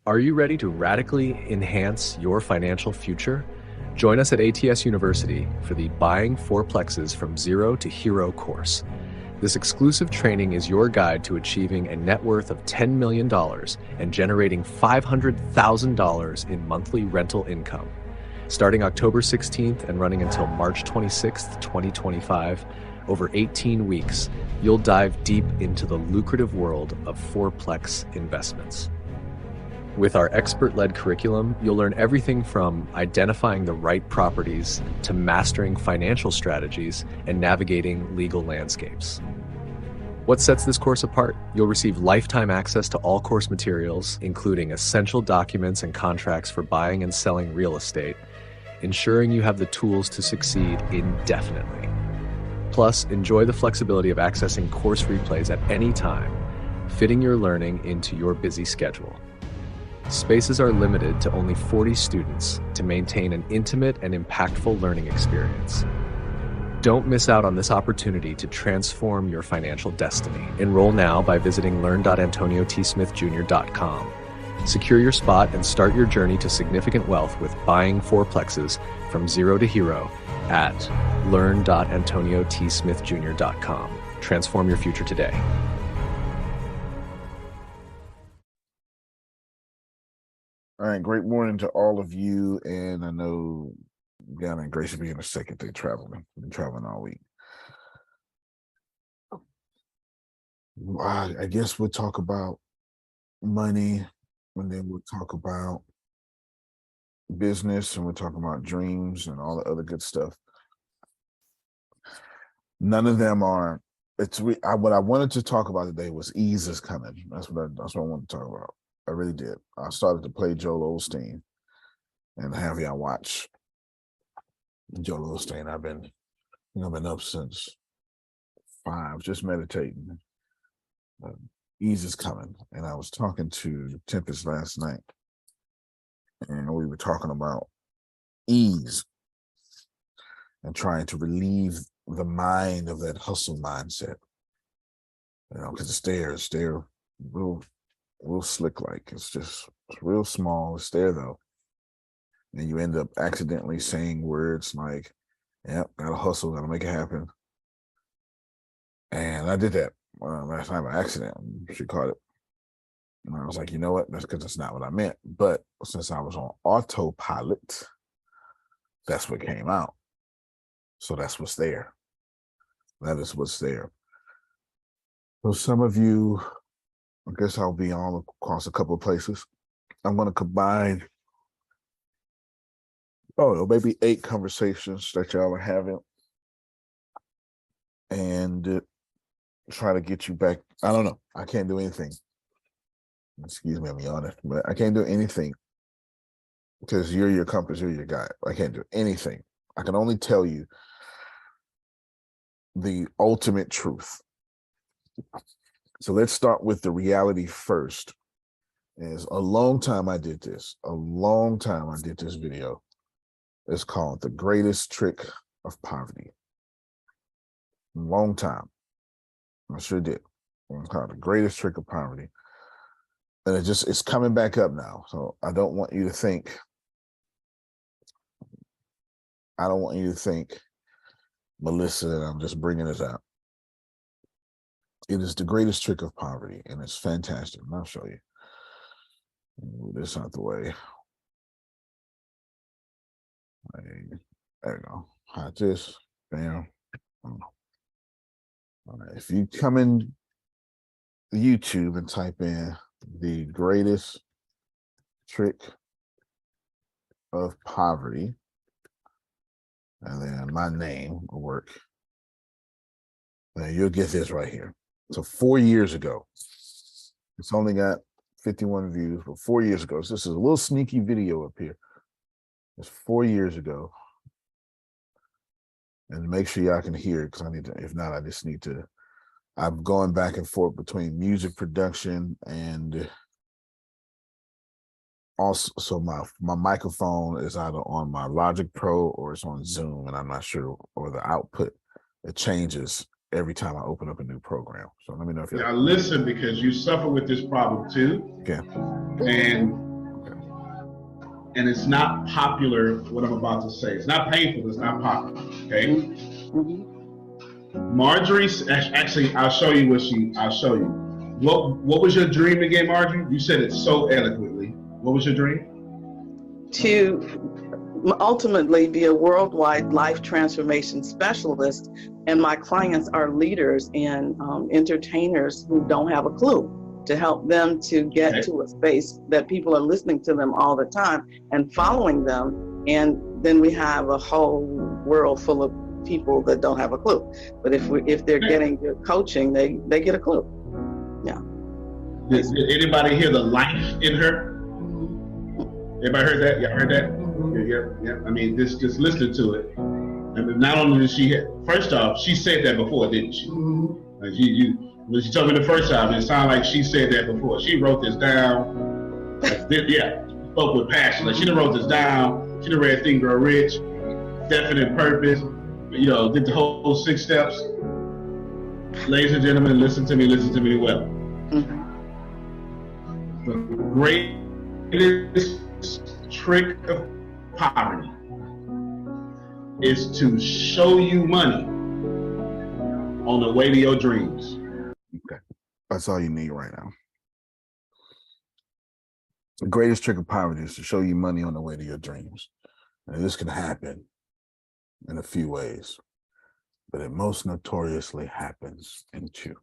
Are you ready to radically enhance your financial future? Join us at ATS University for the Buying Fourplexes from Zero to Hero course. This exclusive training is your guide to achieving a net worth of $10 million and generating $500,000 in monthly rental income. Starting October 16th and running until March 26th, 2025, over 18 weeks, you'll dive deep into the lucrative world of fourplex investments. With our expert-led curriculum, you'll learn everything from identifying the right properties to mastering financial strategies and navigating legal landscapes. What sets this course apart? You'll receive lifetime access to all course materials, including essential documents and contracts for buying and selling real estate, ensuring you have the tools to succeed indefinitely. Plus, enjoy the flexibility of accessing course replays at any time, fitting your learning into your busy schedule. Spaces are limited to only 40 students to maintain an intimate and impactful learning experience. Don't miss out on this opportunity to transform your financial destiny. Enroll now by visiting learn.antoniotsmithjr.com. Secure your spot and start your journey to significant wealth with Buying Fourplexes from Zero to Hero at learn.antoniotsmithjr.com. Transform your future today. All right, great morning to all of you. And I know Ghana and Grace will be in a second. They're traveling. Been traveling all week. I guess we'll talk about money, and then we'll talk about business, and we'll talk about dreams and all the other good stuff. None of them are. What I wanted to talk about today was ease is coming. That's what I wanted to talk about. I really did. I started to play Joel Osteen and have y'all watch Joel Osteen. I've been up since 5, just meditating. Ease is coming. And I was talking to Tempest last night, and we were talking about ease and trying to relieve the mind of that hustle mindset. Because they're real slick, like it's real small. It's there though, and you end up accidentally saying words like, "Yep, gotta hustle, gotta make it happen." And I did that last night by accident. She caught it, and I was like, "You know what? That's because it's not what I meant." But since I was on autopilot, that's what came out. So that's what's there. That is what's there. So some of you, I guess I'll be all across a couple of places. I'm going to combine, maybe 8 conversations that y'all are having and try to get you back. I don't know. I can't do anything. Excuse me, I'm yawning, but I can't do anything because you're your compass, you're your guide. I can't do anything. I can only tell you the ultimate truth. So let's start with the reality first. Is a long time I did this. A long time I did this video. It's called The Greatest Trick of Poverty. Long time. I sure did. It's called The Greatest Trick of Poverty. And it's coming back up now. So I don't want you to think, Melissa, that I'm just bringing this out. It is the greatest trick of poverty, and it's fantastic. And I'll show you. Move this out the way. There you go. Hide this. Bam. All right. If you come in YouTube and type in the greatest trick of poverty, and then my name will work, then you'll get this right here. So 4 years ago, it's only got 51 views, but 4 years ago, so this is a little sneaky video up here. It's 4 years ago. And make sure y'all can hear it, because if not, I just need to, I'm going back and forth between music production and also my microphone is either on my Logic Pro or it's on Zoom, and I'm not sure, or the output, it changes every time I open up a new program. So let me know if I listen, because you suffer with this problem too. Okay. And and it's not popular, what I'm about to say. It's not painful, it's not popular, okay? Mm-hmm. Marjorie, actually, I'll show you. What was your dream again, Marjorie? You said it so eloquently. What was your dream? To ultimately be a worldwide life transformation specialist, and my clients are leaders and entertainers who don't have a clue, to help them to get to a space that people are listening to them all the time and following them, and then we have a whole world full of people that don't have a clue. But if they're getting good coaching, they get a clue. Yeah. Did anybody hear the life in her? Everybody heard that? Y'all heard that? Yeah. I mean, just listening to it. I mean, not only did she, first off, she said that before, didn't she? Like when she told me the first time, it sounded like she said that before. She wrote this down. Spoke with passion. Like, she done wrote this down. She done read Think Grow Rich, Definite Purpose, did the whole 6 steps. Ladies and gentlemen, listen to me well. The greatest trick of poverty is to show you money on the way to your dreams. Okay, that's all you need right now. The greatest trick of poverty is to show you money on the way to your dreams. And this can happen in a few ways, but it most notoriously happens in 2.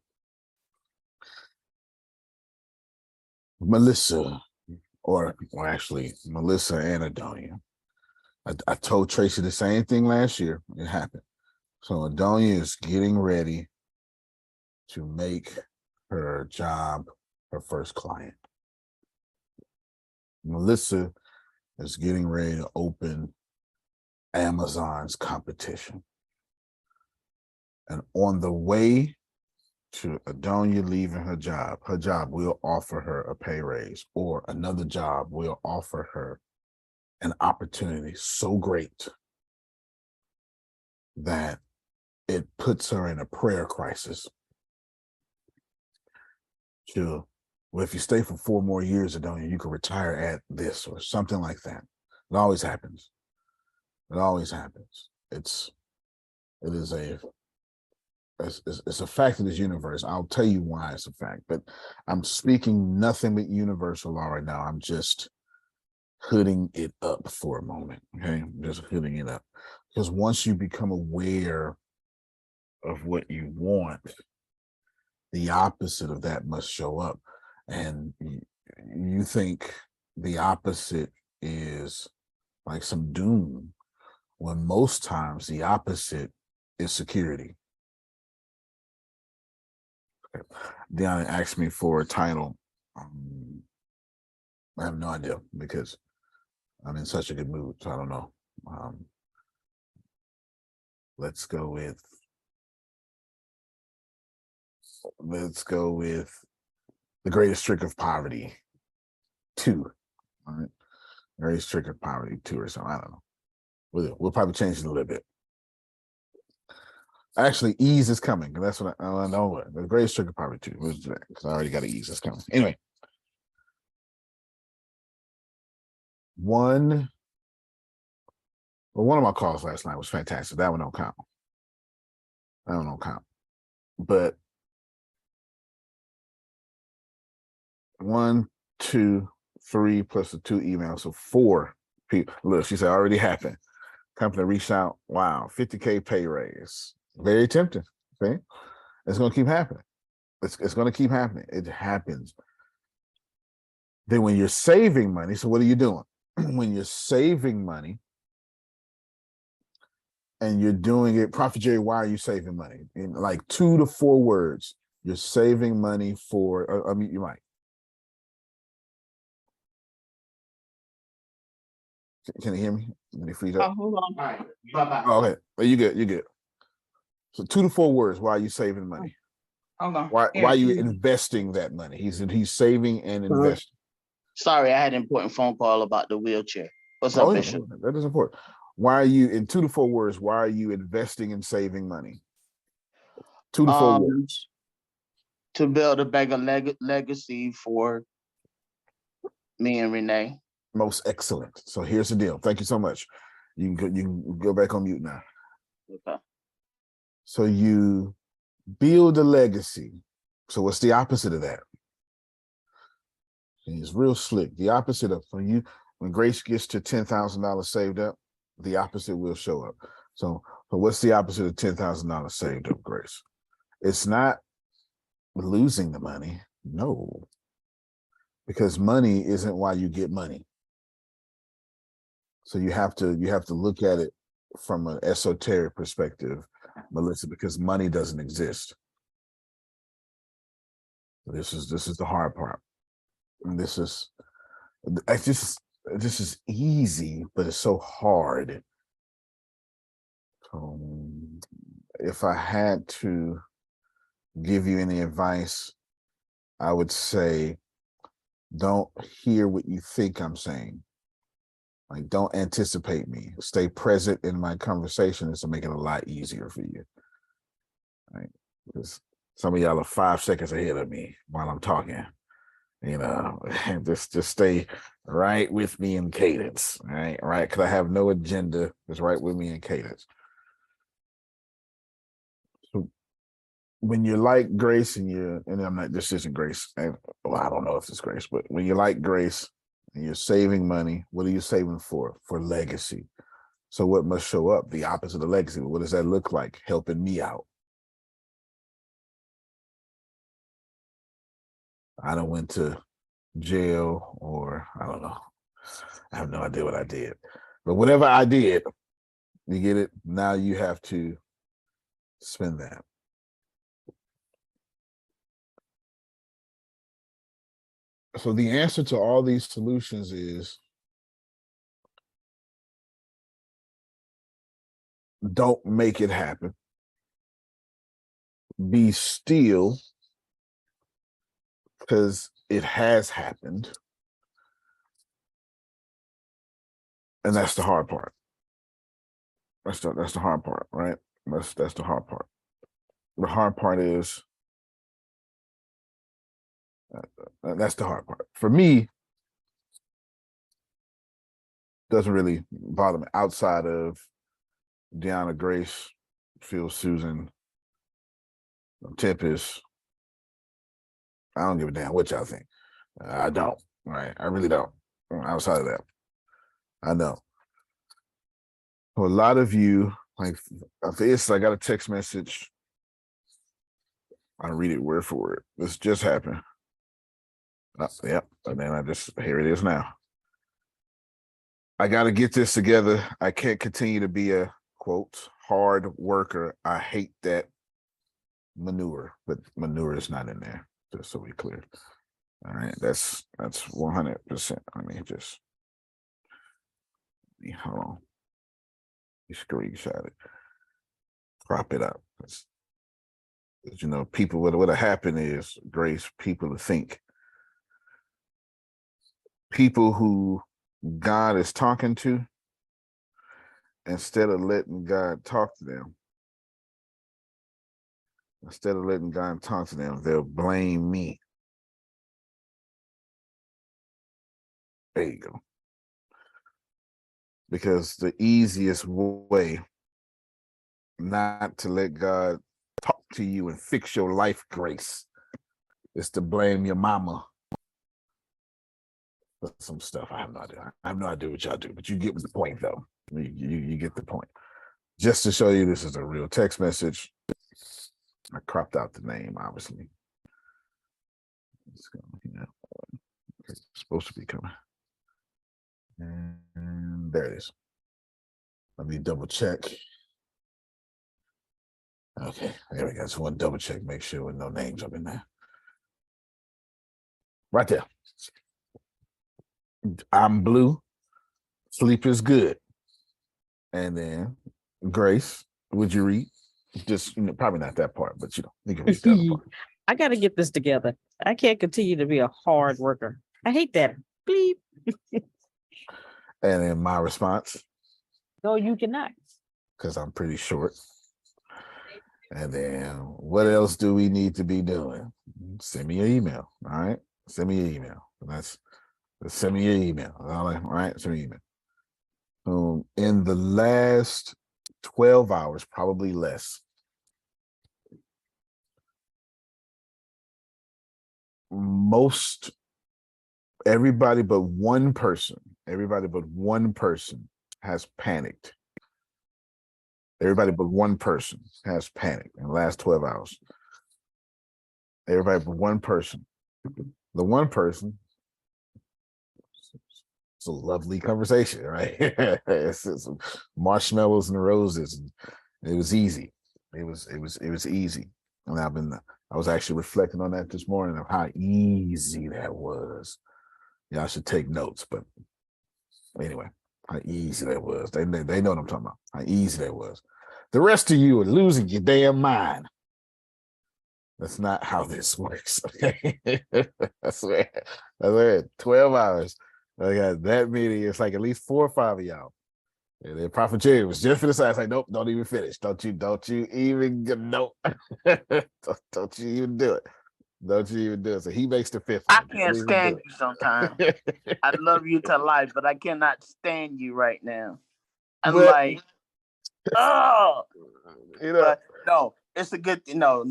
Melissa, or actually Melissa and Adonia. I told Tracy the same thing last year. It happened. So Adonia is getting ready to make her job her first client. Melissa is getting ready to open Amazon's competition. And on the way to Adonia leaving her job will offer her a pay raise, or another job will offer her an opportunity so great that it puts her in a prayer crisis. Well, if you stay for 4 more years, Adonia, you can retire at this or something like that. It always happens. It's a fact of this universe. I'll tell you why it's a fact, but I'm speaking nothing but universal law right now. I'm just hooding it up for a moment. Okay, I'm just hooding it up, because once you become aware of what you want, the opposite of that must show up. And you think the opposite is like some doom, when most times the opposite is security. Okay. Deanna asked me for a title. I have no idea, because I'm in such a good mood, so I don't know. Let's go with The Greatest Trick of Poverty 2. All right, Greatest Trick of Poverty 2 or something. I don't know. We'll probably change it a little bit. Actually, ease is coming. That's what I know. The Greatest Trick of Poverty 2, because I already got an ease is coming. Anyway, one of my calls last night was fantastic. That one don't count. But 1, 2, 3 plus the 2 emails, so 4 people. Look, she said already happened. Company reached out. Wow, 50K pay raise. Very tempting. Okay, it's going to keep happening. It's going to keep happening. It happens. Then when you're saving money, so what are you doing? When you're saving money and you're doing it, Prophet Jerry, why are you saving money? In like 2 to 4 words, you're saving money for, you might. Can you hear me? Let me freeze up. Hold on. All right. Bye-bye. Oh, okay. Well, you're good. So 2 to 4 words, why are you saving money? Hold on. Why are you investing that money? He's saving and investing. Sorry, I had an important phone call about the wheelchair. What's up, Bishop? That is important. Why are you, in 2 to 4 words, why are you investing and saving money? 2 to 4 words. To build a bigger legacy for me and Renee. most excellent. So here's the deal. Thank you so much. You can go back on mute now. Okay. So you build a legacy. So what's the opposite of that? And it's real slick. The opposite of when Grace gets to $10,000 saved up, the opposite will show up. So what's the opposite of $10,000 saved up, Grace? It's not losing the money. No, because money isn't why you get money. So you have to look at it from an esoteric perspective, Melissa, because money doesn't exist. This is the hard part. And this is easy, but it's so hard. If I had to give you any advice, I would say, don't hear what you think I'm saying. Like, don't anticipate me. Stay present in my conversation. This will make it a lot easier for you. Right? Because some of y'all are 5 seconds ahead of me while I'm talking. You know, just stay right with me in cadence. Right? Because I have no agenda. Just right with me in cadence. So when you're like Grace and I'm not, this isn't Grace. I don't know if it's Grace, but when you're like Grace, and you're saving money, what are you saving for? For legacy. So what must show up? The opposite of legacy. What does that look like? Helping me out. I done went to jail, or I don't know. I have no idea what I did. But whatever I did, you get it? Now you have to spend that. So the answer to all these solutions is don't make it happen. Be still, because it has happened. And that's the hard part. That's the hard part, right? That's the hard part. The hard part is that's the hard part. For me, doesn't really bother me outside of Deanna, Grace, Phil, Susan, Tempest. I don't give a damn what y'all think. I don't, right? I really don't. Outside of that, I know. For a lot of you, like this, I got a text message. I read it word for word. This just happened. Yep. And then here it is now. I got to get this together. I can't continue to be a, quote, hard worker. I hate that manure, but manure is not in there, just so we clear. All right. That's 100%. I mean, hold on. You screenshot it. Crop it up. You know, people, what'll happen is, Grace, people to think. People who God is talking to, instead of letting God talk to them, they'll blame me. There you go. Because the easiest way not to let God talk to you and fix your life, Grace, is to blame your mama for some stuff. I have no idea. I have no idea what y'all do, but you get the point, though. You get the point. Just to show you this is a real text message. I cropped out the name, obviously. It's supposed to be coming. And there it is. Let me double check. Okay, there we go. Just want to double check, make sure with no names up in there. Right there. I'm blue. Sleep is good. And then, Grace, would you read? Just probably not that part, but you can read that part. I got to get this together. I can't continue to be a hard worker. I hate that. Bleep. And then my response? No, you cannot. Because I'm pretty short. And then what else do we need to be doing? Send me an email. All right. Send me an email. Send me your email. All right, send me your email. In the last 12 hours, probably less, everybody but one person has panicked. Everybody but one person has panicked in the last 12 hours. Everybody but one person. The one person, it's a lovely conversation, right? it's marshmallows and roses. And it was easy. It was easy. And I was actually reflecting on that this morning of how easy that was. Y'all should take notes, but anyway, how easy that was. They know what I'm talking about. How easy that was. The rest of you are losing your damn mind. That's not how this works. Okay, I swear. 12 hours. I got that many. It's like at least 4 or 5 of y'all. And then Prophet Jerry was just for the side. It's like, nope, don't even finish. Don't you even nope. don't you even do it. Don't you even do it. So he makes the 5th I one. can't stand you sometimes. I love you to life, but I cannot stand you right now. I'm like, oh, but no, it's a good thing. No,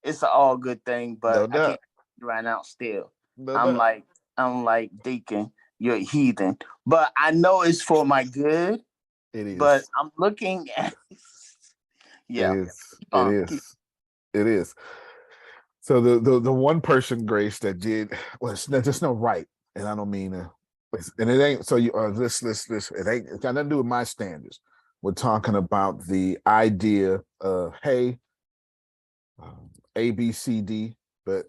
it's an all good thing. But I can't right now. Still, I'm like Deacon, you're a heathen. But I know it's for my good. It is. But I'm looking at. Yeah, it is. So the one person, Grace, that did there's no right, and I don't mean and it ain't so you this it ain't it's got nothing to do with my standards. We're talking about the idea of hey, A, B, C, D, but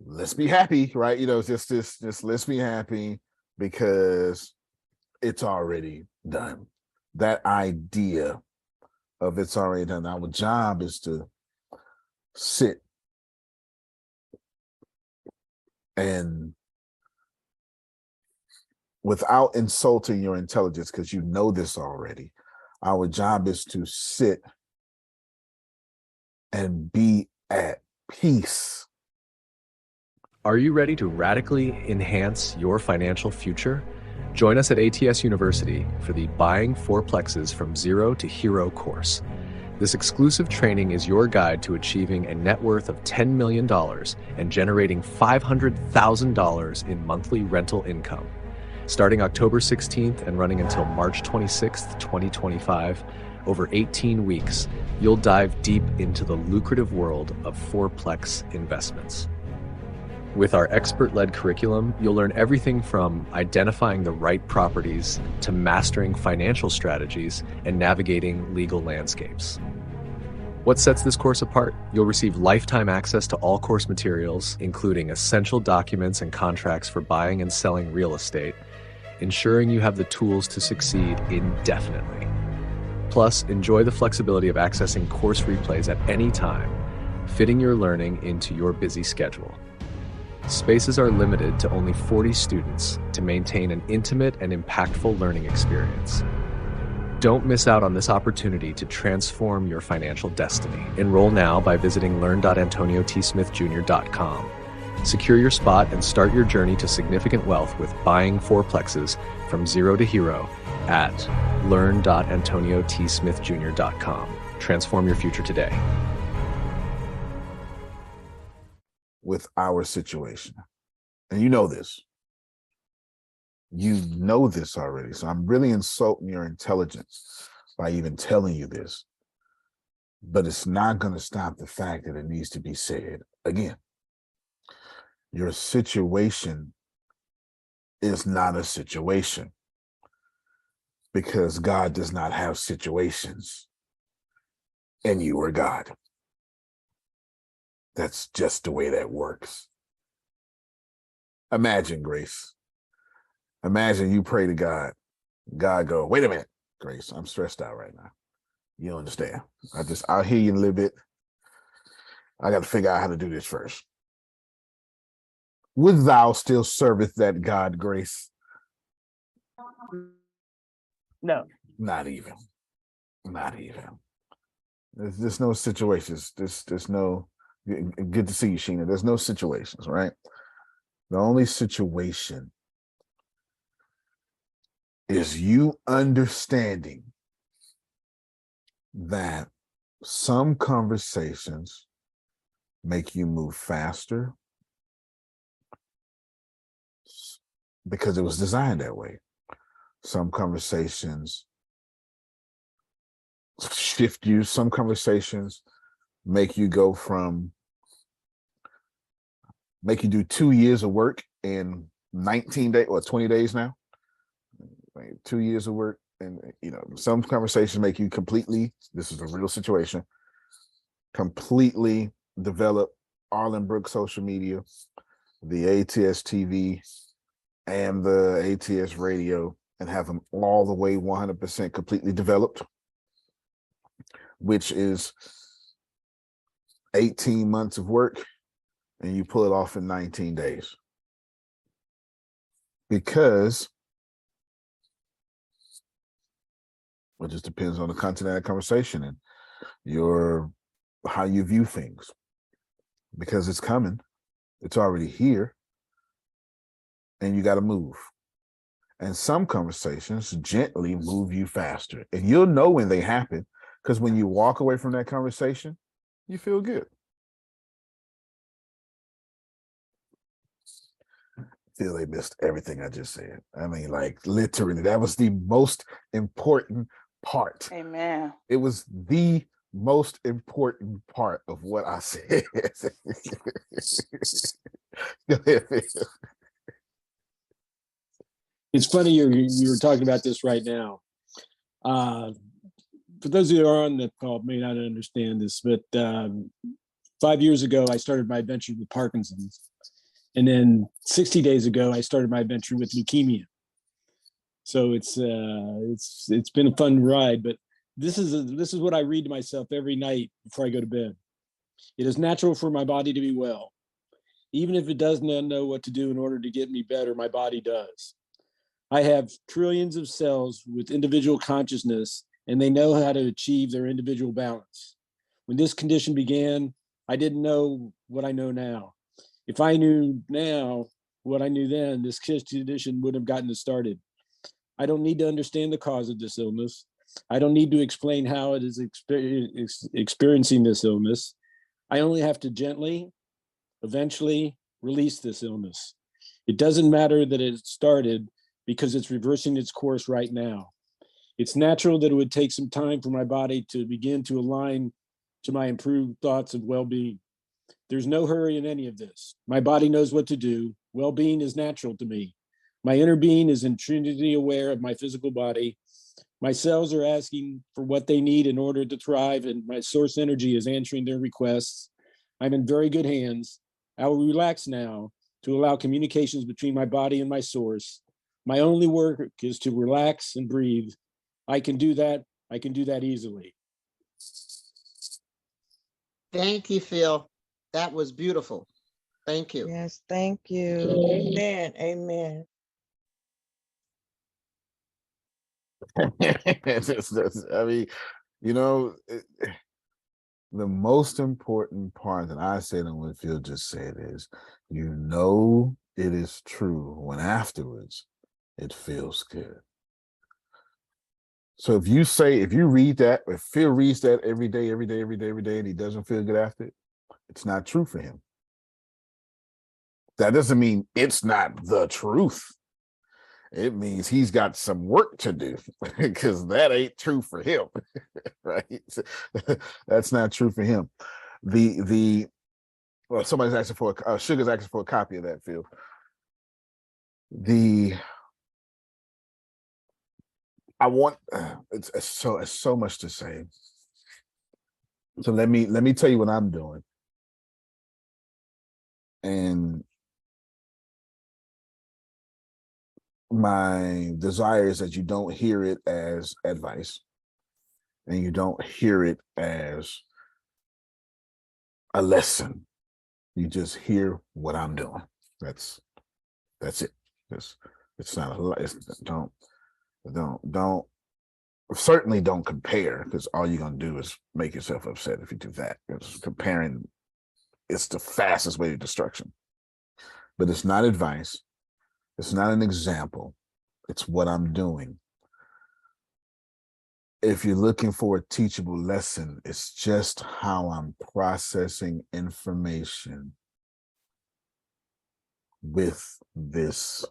let's be happy, right? Just let's be happy because it's already done. That idea of it's already done. Our job is to sit and without insulting your intelligence, because you know this already, our job is to sit and be at peace. Are you ready to radically enhance your financial future? Join us at ATS University for the Buying Fourplexes from Zero to Hero course. This exclusive training is your guide to achieving a net worth of $10 million and generating $500,000 in monthly rental income. Starting October 16th and running until March 26th, 2025, over 18 weeks, you'll dive deep into the lucrative world of fourplex investments. With our expert-led curriculum, you'll learn everything from identifying the right properties to mastering financial strategies and navigating legal landscapes. What sets this course apart? You'll receive lifetime access to all course materials, including essential documents and contracts for buying and selling real estate, ensuring you have the tools to succeed indefinitely. Plus, enjoy the flexibility of accessing course replays at any time, fitting your learning into your busy schedule. Spaces are limited to only 40 students to maintain an intimate and impactful learning experience. Don't miss out on this opportunity to transform your financial destiny. Enroll now by visiting learn.antoniotsmithjr.com. Secure your spot and start your journey to significant wealth with Buying Fourplexes from Zero to Hero at learn.antoniotsmithjr.com. Transform your future today. With our situation. And you know this. You know this already. So I'm really insulting your intelligence by even telling you this. But it's not going to stop the fact that it needs to be said again. Your situation is not a situation because God does not have situations and you are God. That's just the way that works. Imagine, Grace. Imagine you pray to God. God go, wait a minute, Grace, I'm stressed out right now. You don't understand. I'll hear you in a little bit. I got to figure out how to do this first. Would thou still serveth that God, Grace? No. Not even. There's no situations. There's no, good to see you, Sheena. There's no situations, right? The only situation is you understanding that some conversations make you move faster because it was designed that way. Some conversations shift you. Some conversations make you go from, make you do 2 years of work in 19 days or 20 days now. 2 years of work. And, you know, some conversations make you completely, this is a real situation, completely develop Arlen Brooks social media, the ATS TV, and the ATS radio, and have them all the way 100% completely developed, which is 18 months of work, and you pull it off in 19 days. Because it just depends on the content of that conversation and how you view things. Because it's coming, it's already here, and you got to move. And some conversations gently move you faster, and you'll know when they happen, because when you walk away from that conversation, you feel good. Feel they missed everything I just said. I mean, like, literally, that was the most important part. Amen. It was the most important part of what I said. Go ahead, Phil. It's funny you're talking about this right now. For those of you who are on the call may not understand this, but 5 years ago, I started my adventure with Parkinson's. And then 60 days ago, I started my adventure with leukemia. So it's been a fun ride, but this is what I read to myself every night before I go to bed. It is natural for my body to be well. Even if it does not know what to do in order to get me better, my body does. I have trillions of cells with individual consciousness, and they know how to achieve their individual balance. When this condition began, I didn't know what I know now. If I knew now what I knew then, this condition wouldn't have gotten started. I don't need to understand the cause of this illness. I don't need to explain how it is experiencing this illness. I only have to gently, eventually release this illness. It doesn't matter that it started because it's reversing its course right now. It's natural that it would take some time for my body to begin to align to my improved thoughts of well-being. There's no hurry in any of this. My body knows what to do. Well-being is natural to me. My inner being is intrinsically aware of my physical body. My cells are asking for what they need in order to thrive, and my source energy is answering their requests. I'm in very good hands. I will relax now to allow communications between my body and my source. My only work is to relax and breathe. I can do that. I can do that easily. Thank you, Phil. That was beautiful. Thank you. Yes, thank you. Amen. Amen. I mean, you know, the most important part that I said and what Phil just said is, you know, it is true when afterwards it feels good. So if you read that, if Phil reads that every day, and he doesn't feel good after it, it's not true for him. That doesn't mean it's not the truth. It means he's got some work to do, because that ain't true for him, right? That's not true for him. Well, somebody's asking for Sugar's asking for a copy of that, Phil. It's so much to say. So let me tell you what I'm doing. And my desire is that you don't hear it as advice, and you don't hear it as a lesson. You just hear what I'm doing. That's it. It's not don't certainly don't compare, because all you're gonna do is make yourself upset if you do that. Because comparing is the fastest way to destruction. but it's not advice. It's not an example. It's what I'm doing. If you're looking for a teachable lesson, it's just how I'm processing information with this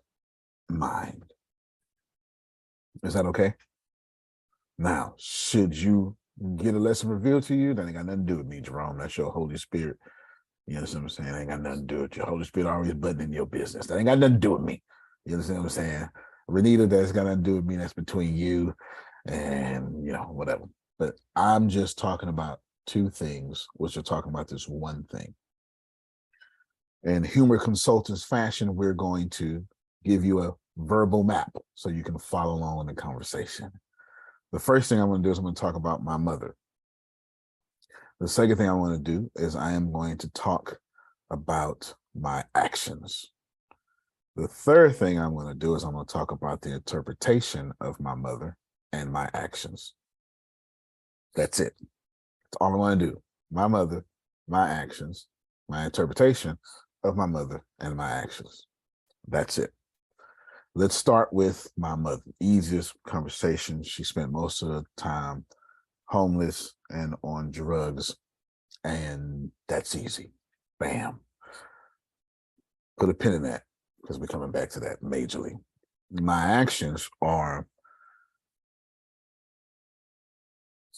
mind. Is that okay? Now, should you get a lesson revealed to you, that ain't got nothing to do with me, Jerome. That's your Holy Spirit. You understand what I'm saying? That ain't got nothing to do with your Holy Spirit always butting in your business. That ain't got nothing to do with me. You understand what I'm saying? Renita, that's got nothing to do with me. That's between you and, whatever. But I'm just talking about two things, which are talking about this one thing. In humor consultants fashion, we're going to give you a verbal map so you can follow along in the conversation. The first thing I'm going to do is I'm going to talk about my mother. The second thing I want to do is I am going to talk about my actions. The third thing I'm going to do is I'm going to talk about the interpretation of my mother and my actions. That's it. That's all I want to do. My mother, my actions, my interpretation of my mother and my actions. That's it. Let's start with my mother. Easiest conversation. She spent most of the time homeless and on drugs, and that's easy. Bam. Put a pin in that, because we're coming back to that majorly. My actions are,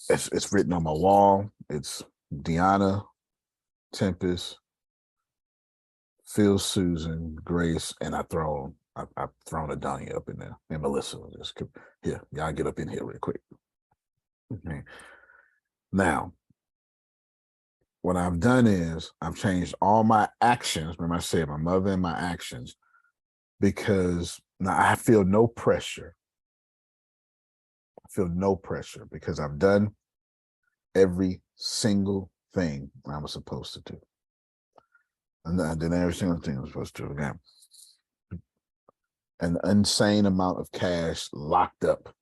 it's written on my wall. It's Deanna, Tempest, Phil, Susan, Grace, and I've thrown Adonia up in there, and Melissa. Just here, y'all get up in here real quick. Okay. Now, what I've done is I've changed all my actions. Remember I said my mother and my actions, because now I feel no pressure. I feel no pressure because I've done every single thing I was supposed to do. And I did every single thing I was supposed to do. Again, an insane amount of cash locked up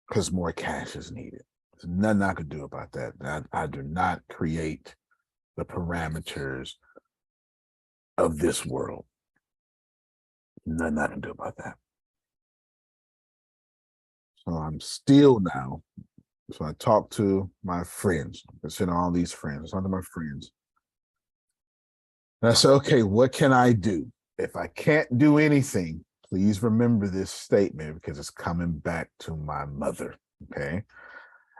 because more cash is needed. There's nothing I could do about that. I do not create the parameters of this world. Nothing I can do about that. So I'm still now. So I talk to my friends. I send all these friends. I talk to my friends. And I say, okay, what can I do? If I can't do anything, please remember this statement because it's coming back to my mother. Okay.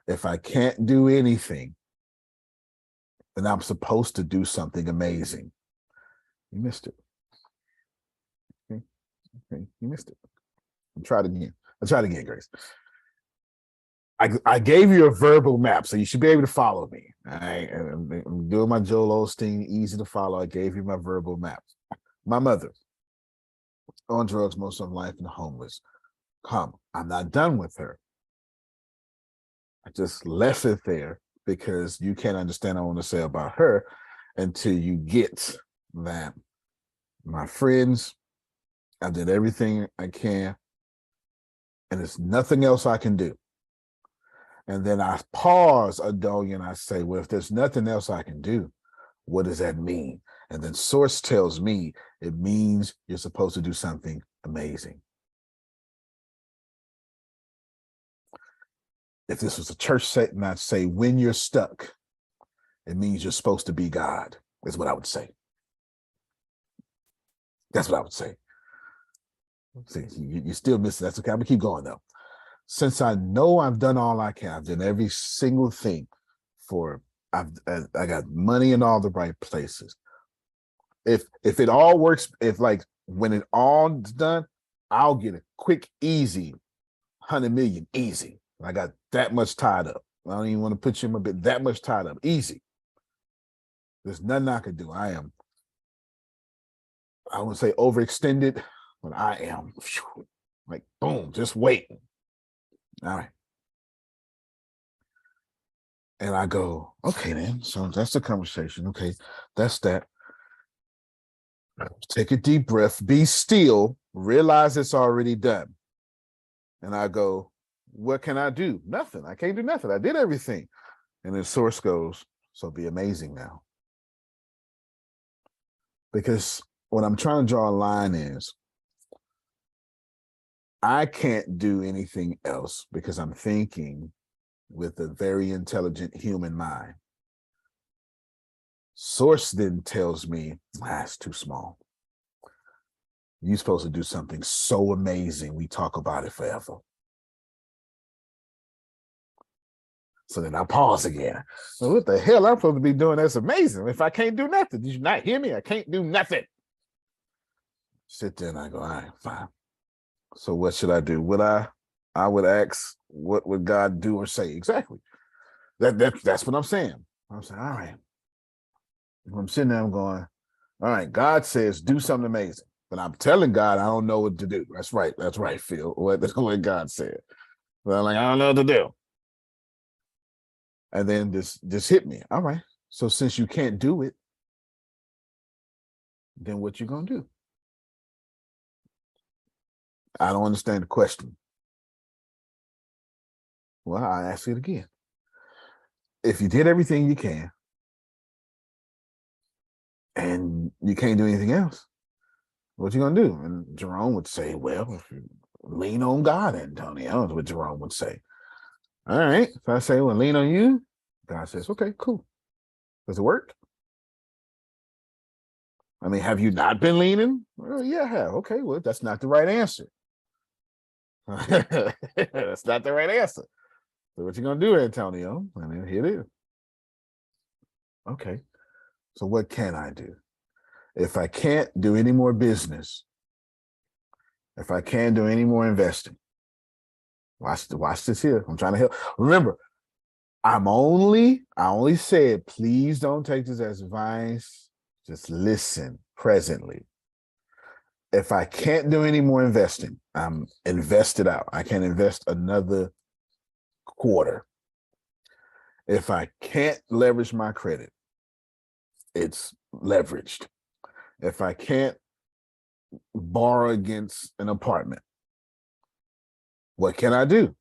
If I can't do anything, then I'm supposed to do something amazing. You missed it. Okay. You missed it. I'll try it again, Grace. I gave you a verbal map, so you should be able to follow me. All right. I'm doing my Joel Osteen, easy to follow. I gave you my verbal map. My mother, on drugs most of her life and homeless. I'm not done with her. I just left it there because you can't understand what I want to say about her until you get that. My friends, I did everything I can, and there's nothing else I can do. And then I pause, Adonia, and I say, well, if there's nothing else I can do, what does that mean? And then source tells me it means you're supposed to do something amazing. If this was a church setting, I'd say, when you're stuck, it means you're supposed to be God, is what I would say. That's what I would say. See, you're still missing. That's okay. I'm going to keep going, though. Since I know I've done all I can, I've done every single thing I got money in all the right places. If it all works, when it all's done, I'll get a quick, easy 100 million, easy. I got that much tied up. I don't even want to put you in my bit, that much tied up, easy. There's nothing I could do. I wouldn't say overextended, but I am like, boom, just waiting. All right. And I go, okay, then. So that's the conversation. Okay, that's that. Take a deep breath, be still, realize it's already done. And I go, what can I do? Nothing. I can't do nothing. I did everything. And then source goes, so be amazing now. Because what I'm trying to draw a line is I can't do anything else because I'm thinking with a very intelligent human mind. Source then tells me, it's too small. You're supposed to do something so amazing, we talk about it forever. So then I pause again. So what the hell I'm supposed to be doing that's amazing if I can't do nothing? Did you not hear me? I can't do nothing. Sit there and I go, all right, fine. So what should I do? I would ask, what would God do or say? Exactly. That's what I'm saying. I'm saying, all right. I'm sitting there, I'm going, all right, God says do something amazing. But I'm telling God I don't know what to do. That's right, Phil. That's what God said. But I'm like, I don't know what to do. And then this hit me. All right. So since you can't do it, then what you gonna do? I don't understand the question. Well, I ask it again. If you did everything you can and you can't do anything else, what you gonna do? And Jerome would say, well, if you lean on God, Antonio. That's what Jerome would say. All right. So I say, well, lean on you. God says, okay, cool. Does it work? I mean, have you not been leaning? Well, yeah, I have. Okay, well, that's not the right answer. That's not the right answer. So what you gonna do, Antonio? And then here it is. Okay. So what can I do? If I can't do any more business, if I can't do any more investing, watch this here. I'm trying to help. Remember, I only said, please don't take this as advice. Just listen presently. If I can't do any more investing, I'm invested out. I can invest another quarter. If I can't leverage my credit, it's leveraged. If I can't borrow against an apartment, what can I do?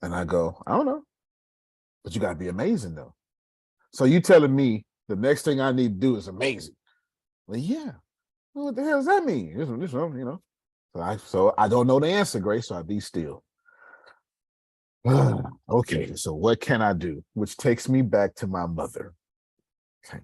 And I go, I don't know. But you got to be amazing, though. So you telling me the next thing I need to do is amazing? Well, yeah. Well, what the hell does that mean? This one, you know. So I don't know the answer, Grace. So I be still. Okay. So what can I do? Which takes me back to my mother. Okay.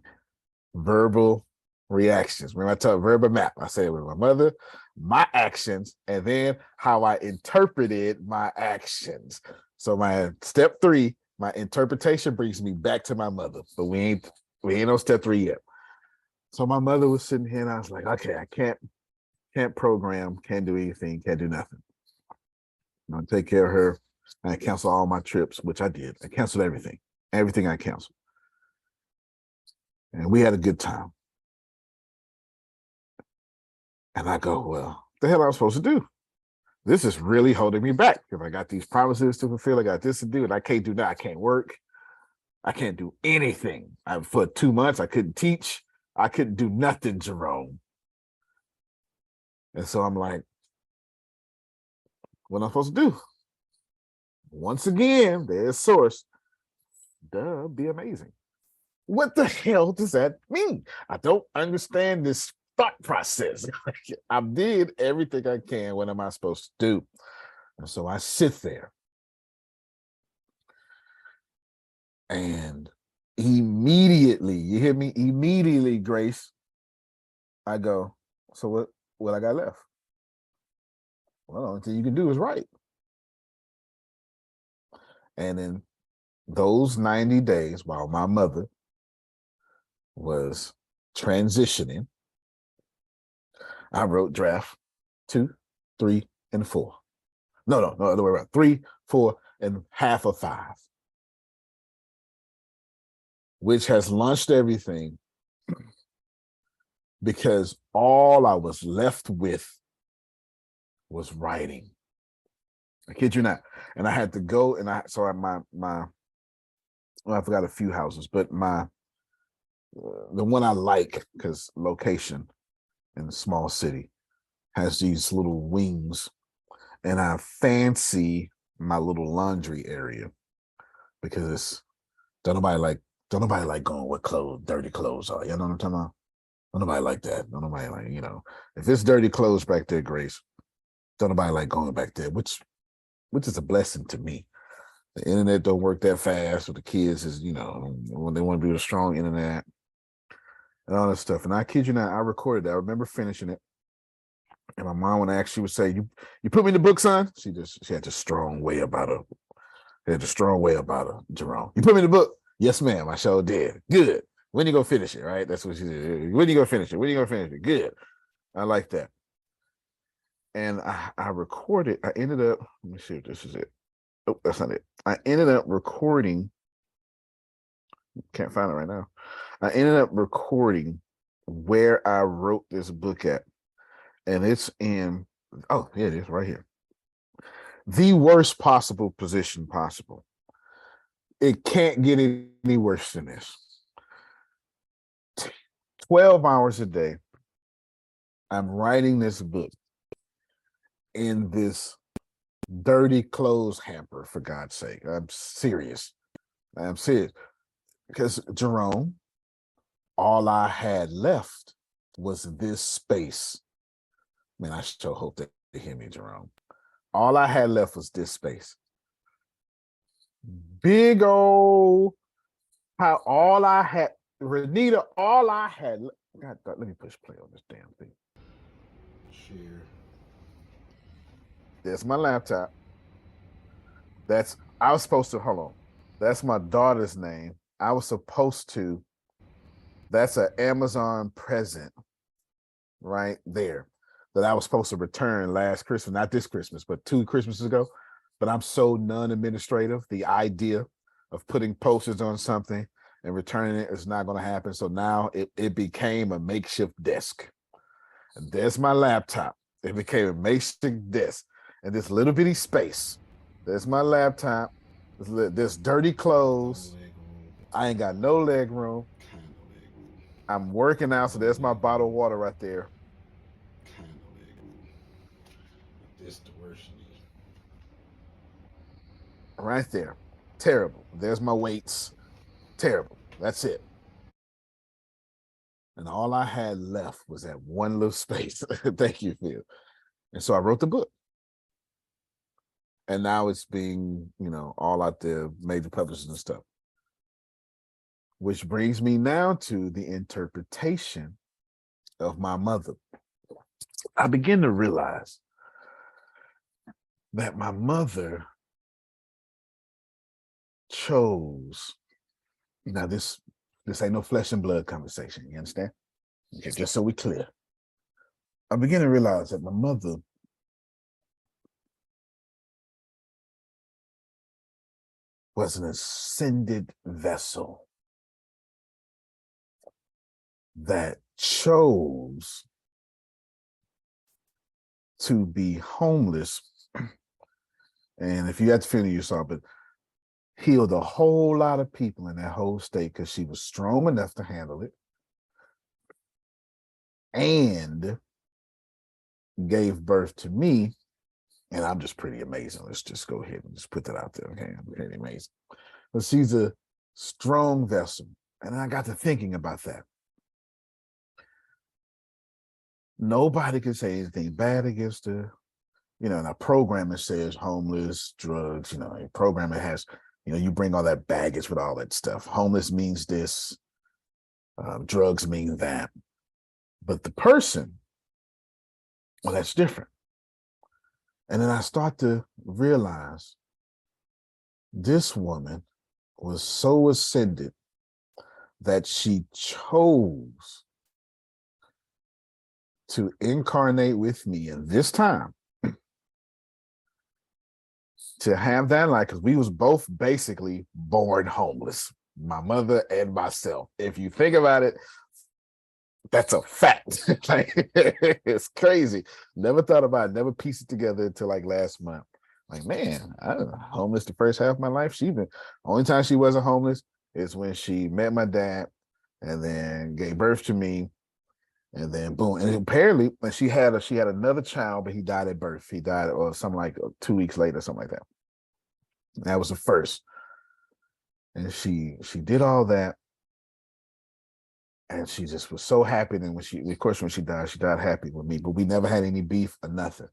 Verbal reactions. Remember I talk verbal map. I say it with my mother, my actions, and then how I interpreted my actions. So my step 3, my interpretation brings me back to my mother, but we ain't on step 3 yet. So my mother was sitting here and I was like, okay, I can't program, can't do anything, can't do nothing. I'm gonna take care of her. I canceled all my trips, which I did. I canceled everything I canceled. And we had a good time. And I go, well, the hell am I supposed to do? This is really holding me back. If I got these promises to fulfill, I got this to do, and I can't do that. I can't work. I can't do anything. For 2 months, I couldn't teach. I couldn't do nothing, Jerome. And so I'm like, what am I supposed to do? Once again, there's source. Duh, be amazing. What the hell does that mean? I don't understand this thought process. I did everything I can. What am I supposed to do? And so I sit there. And immediately, you hear me? Immediately, Grace, I go, so what I got left? Well, the only thing you can do is write. And in those 90 days, while my mother was transitioning, I wrote draft 2, 3, and 4. No, other way around. 3, 4, and half of 5. Which has launched everything because all I was left with was writing. I kid you not. And I had to go and I forgot a few houses, but the one I like, because location in a small city has these little wings, and I fancy my little laundry area because don't nobody like going with dirty clothes are. You know what I'm talking about? Don't nobody like that. Don't nobody like, if it's dirty clothes back there, Grace, don't nobody like going back there, which is a blessing to me. The internet don't work that fast, or the kids is, when they want to be with a strong internet and all that stuff. And I kid you not, I recorded that. I remember finishing it. And my mom, when I asked, she would say, you put me in the book, son? She had this strong way about her. Jerome. You put me in the book? Yes, ma'am. I sure did. Good. When you gonna finish it, right? That's what she said. When you gonna finish it? Good. I like that. And I recorded, I ended up, let me see if this is it. Oh, that's not it. I ended up recording, can't find it right now. I ended up recording where I wrote this book at. And it's in, oh, here it is, right here. The worst possible position possible. It can't get any worse than this. 12 hours a day, I'm writing this book in this dirty clothes hamper, for God's sake. I'm serious. Because, Jerome, all I had left was this space. Man, I sure hope that they hear me, Jerome. All I had left was this space. Big old, all I had, Renita, all I had, God, let me push play on this damn thing. Share. There's my laptop. I was supposed to, hold on. That's my daughter's name. I was supposed to, that's an Amazon present right there that I was supposed to return last Christmas, not this Christmas, but 2 Christmases ago. But I'm so non-administrative. The idea of putting posters on something and returning it is not going to happen. So now it became a makeshift desk. And there's my laptop. It became a makeshift desk. And this little bitty space. There's my laptop. There's dirty clothes. I ain't got no leg room. I'm working out, so there's my bottle of water right there. This the worst. Right there. Terrible. There's my weights. Terrible. That's it. And all I had left was that one little space. Thank you, Phil. And so I wrote the book. And now it's being, all out there, major publishers and stuff. Which brings me now to the interpretation of my mother. I begin to realize that my mother chose, now this ain't no flesh and blood conversation, you understand? Okay, just so we clear. I begin to realize that my mother was an ascended vessel that chose to be homeless. And if you had to feel yourself, but healed a whole lot of people in that whole state because she was strong enough to handle it and gave birth to me. And I'm just pretty amazing. Let's just go ahead and just put that out there. Okay, I'm pretty amazing. But she's a strong vessel. And I got to thinking about that. Nobody could say anything bad against her. And a programmer says homeless, drugs, a programmer has, you bring all that baggage with all that stuff. Homeless means this, drugs mean that. But the person, well, that's different. And then I start to realize this woman was so ascended that she chose to incarnate with me in this time to have that life, because we was both basically born homeless, my mother and myself. If you think about it, that's a fact. It's crazy. Never thought about it, never pieced it together until like last month. Like, man, I was homeless the first half of my life. Only time she wasn't homeless is when she met my dad and then gave birth to me. And then boom. And apparently when she had another child, but he died at birth. He died or something like 2 weeks later, something like that. That was the first. And she did all that. And she just was so happy. And when she died happy with me, but we never had any beef or nothing.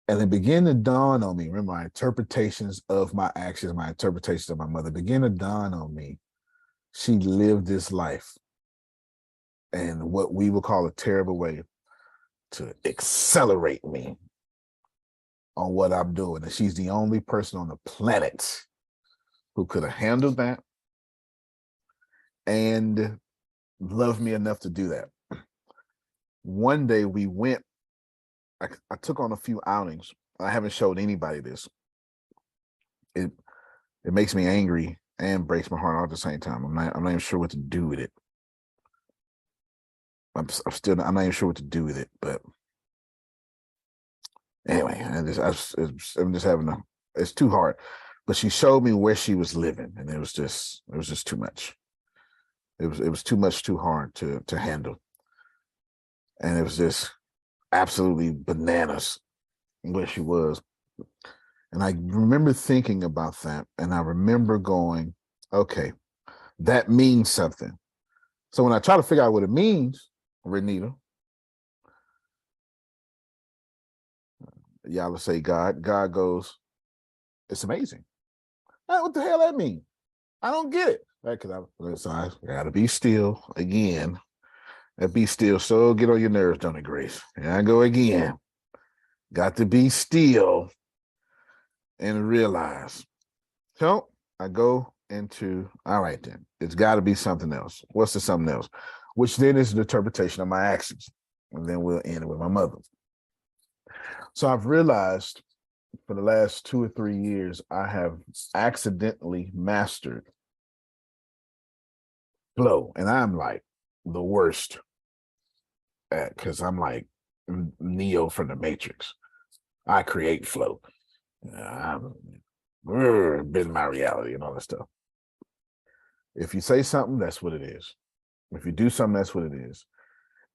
And it began to dawn on me, remember my interpretations of my actions, my interpretations of my mother began to dawn on me. She lived this life in what we would call a terrible way to accelerate me on what I'm doing. And she's the only person on the planet who could have handled that and loved me enough to do that. One day we went, I took on a few outings. I haven't showed anybody this. It makes me angry and breaks my heart all at the same time. I'm not even sure what to do with it. I'm not even sure what to do with it, but anyway, I'm just having it's too hard. But she showed me where she was living, and it was just too much. It was too much, too hard to handle. And it was just absolutely bananas where she was. And I remember thinking about that, and I remember going, okay, that means something. So when I try to figure out what it means, Renita, y'all will say God goes, it's amazing. What the hell that mean? I don't get it. Right? Because I gotta be still again. That be still so get on your nerves, don't it, Grace? And I go again. Got to be still and realize. So I go into, all right then, it's got to be something else. What's the something else? Which then is the interpretation of my actions. And then we'll end it with my mother. So I've realized for the last 2 or 3 years, I have accidentally mastered flow. And I'm like the worst at, because I'm like Neo from the Matrix. I create flow. Been my reality and all that stuff. If you say something, that's what it is. If you do something, that's what it is.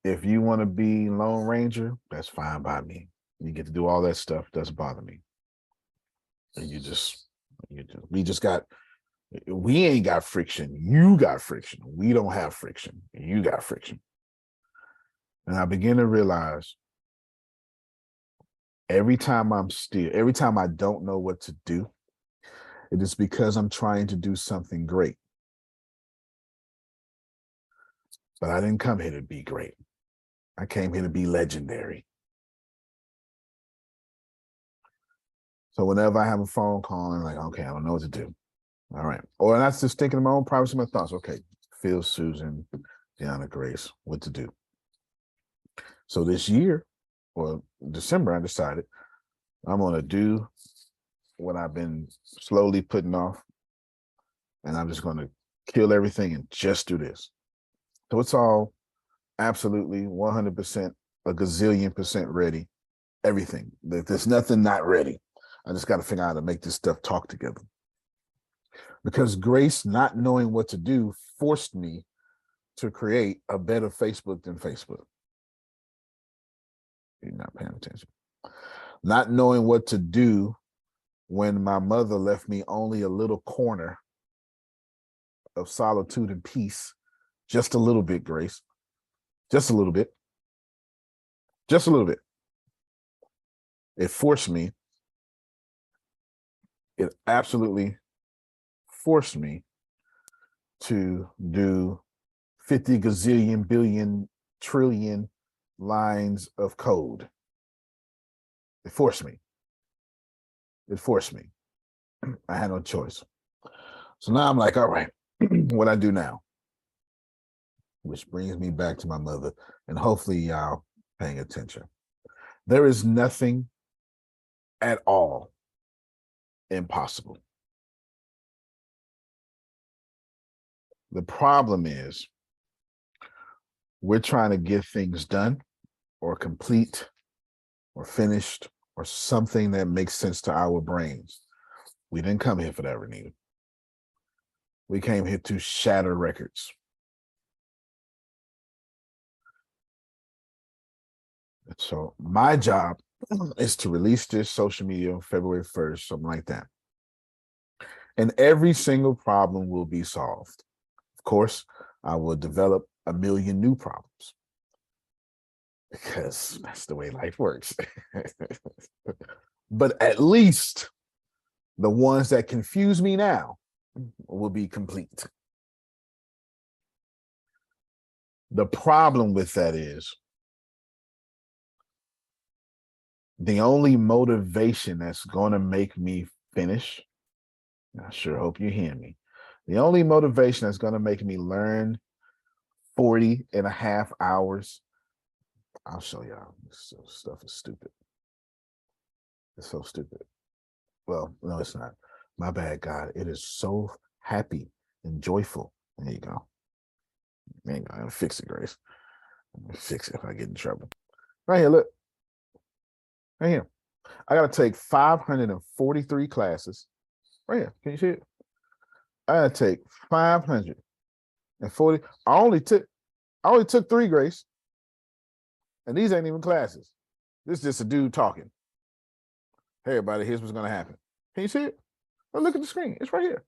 If you want to be Lone Ranger, that's fine by me. You get to do all that stuff. Doesn't bother me. And we ain't got friction. You got friction. We don't have friction. You got friction. And I begin to realize every time I don't know what to do, it is because I'm trying to do something great. But I didn't come here to be great. I came here to be legendary. So whenever I have a phone call, I'm like, okay, I don't know what to do. All right. Or that's just thinking of my own privacy, my thoughts. Okay, Phil, Susan, Deanna, Grace, what to do. So this year, or December, I decided I'm going to do what I've been slowly putting off. And I'm just going to kill everything and just do this. So it's all absolutely 100%, a gazillion percent ready. Everything. There's nothing not ready. I just got to figure out how to make this stuff talk together. Because Grace, not knowing what to do, forced me to create a better Facebook than Facebook. You're not paying attention. Not knowing what to do when my mother left me only a little corner of solitude and peace. Just a little bit, Grace. Just a little bit. Just a little bit. It forced me. It absolutely forced me to do 50 gazillion billion trillion lines of code. It forced me. It forced me. I had no choice. So now I'm like, all right, what I do now? Which brings me back to my mother, and hopefully y'all paying attention. There is nothing at all impossible. The problem is we're trying to get things done or complete or finished or something that makes sense to our brains. We didn't come here for that, Renita. We came here to shatter records. So my job is to release this social media on February 1st, something like that. And every single problem will be solved. Of course, I will develop a million new problems, because that's the way life works. But at least the ones that confuse me now will be complete. The problem with that is the only motivation that's going to make me finish, I sure hope you hear me, the only motivation that's going to make me learn 40 and a half hours, I'll show y'all. This stuff is stupid. It's so stupid. Well, no, it's not. My bad, God. It is so happy and joyful. There you go. There you go. I'll fix it, Grace. I'm gonna fix it if I get in trouble. Right here, look. Right here. I got to take 543 classes. Right here. Can you see it? I got to take 540. I only took 3, Grace. And these ain't even classes. This is just a dude talking. Hey, everybody, here's what's going to happen. Can you see it? Well, look at the screen. It's right here.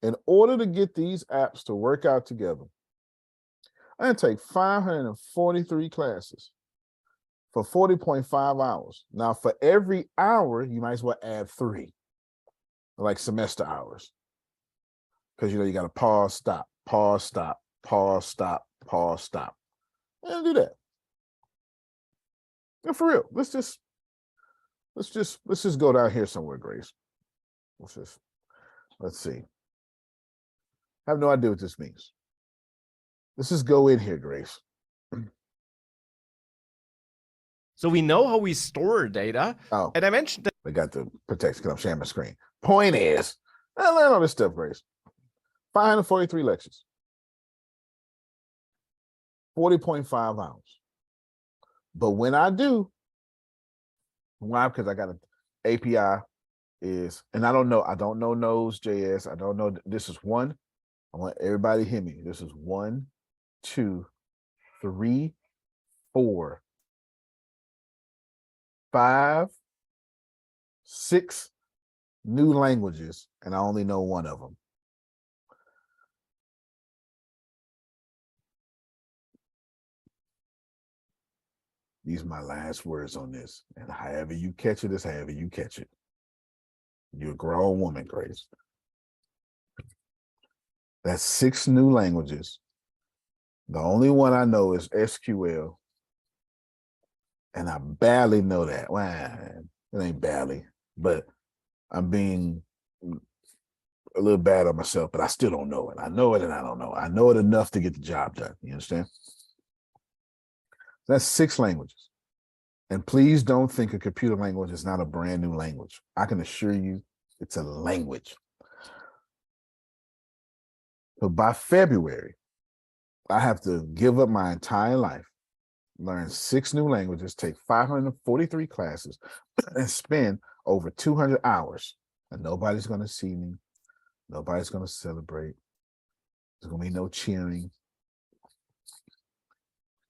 In order to get these apps to work out together, I'm going to take 543 classes for 40.5 hours. Now, for every hour, you might as well add 3, like semester hours. Because, you got to pause, stop, pause, stop, pause, stop, pause, stop. And do that. And for real, let's just go down here somewhere, Grace. Let's see. I have no idea what this means. Let's just go in here, Grace. So we know how we store data. Oh, and I mentioned that. I got the protection because I'm sharing my screen. Point is, I learned all this stuff, Grace. 543 lectures. 40.5 hours. But when I do, why? Because I got an API is, and I don't know Node.js. I don't know. This is one. I want everybody to hear me. This is 1, 2, 3, 4, 5, 6 new languages, and I only know one of them. These are my last words on this. And however you catch it is however you catch it. You're a grown woman, Grace. That's 6 new languages. The only one I know is SQL. And I barely know that. Well, it ain't barely, but I'm being a little bad on myself, but I still don't know it. I know it and I don't know it. I know it enough to get the job done. You understand? That's 6 languages. And please don't think a computer language is not a brand new language. I can assure you it's a language. So by February, I have to give up my entire life, learn 6 new languages, take 543 classes, and spend over 200 hours. And nobody's going to see me. Nobody's going to celebrate. There's going to be no cheering.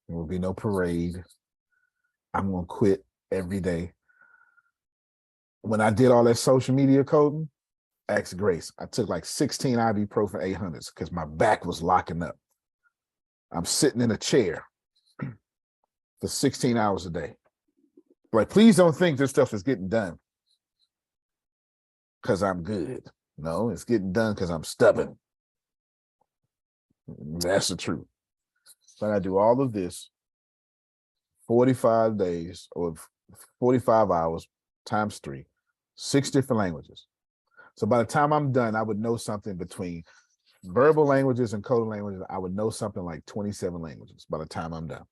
There will be no parade. I'm going to quit every day. When I did all that social media coding, ask Grace. I took like 16 ibuprofen 800s because my back was locking up. I'm sitting in a chair for 16 hours a day. Like, please don't think this stuff is getting done because I'm good. No, it's getting done because I'm stubborn. That's the truth. So I do all of this 45 days or 45 hours times 3, 6 different languages. So by the time I'm done, I would know something between verbal languages and coded languages. I would know something like 27 languages by the time I'm done.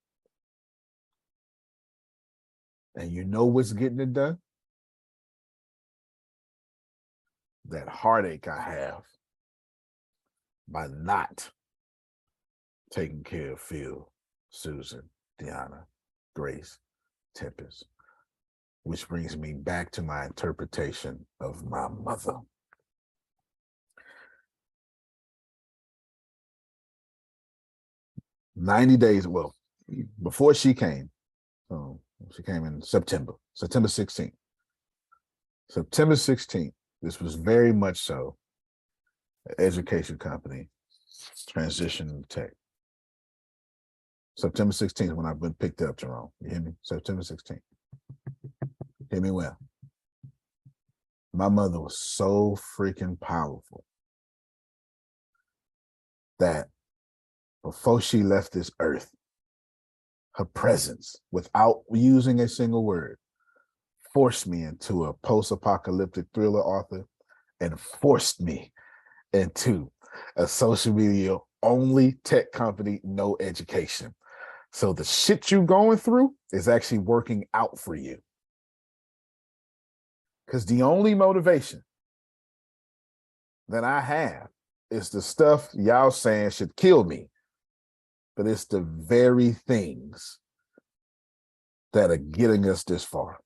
And you know what's getting it done? That heartache I have by not taking care of Phil, Susan, Deanna, Grace, Tempest, which brings me back to my interpretation of my mother. "90 days, well, before she came, she came in September 16th. September 16th, this was very much so an education company transitioning to tech. September 16th when I've been picked up, Jerome. You hear me? September 16th. Hear me well. My mother was so freaking powerful that before she left this earth, her presence, without using a single word, forced me into a post-apocalyptic thriller author and forced me into a social media only tech company, no education. So the shit you going through is actually working out for you. Because the only motivation that I have is the stuff y'all saying should kill me, but it's the very things that are getting us this far.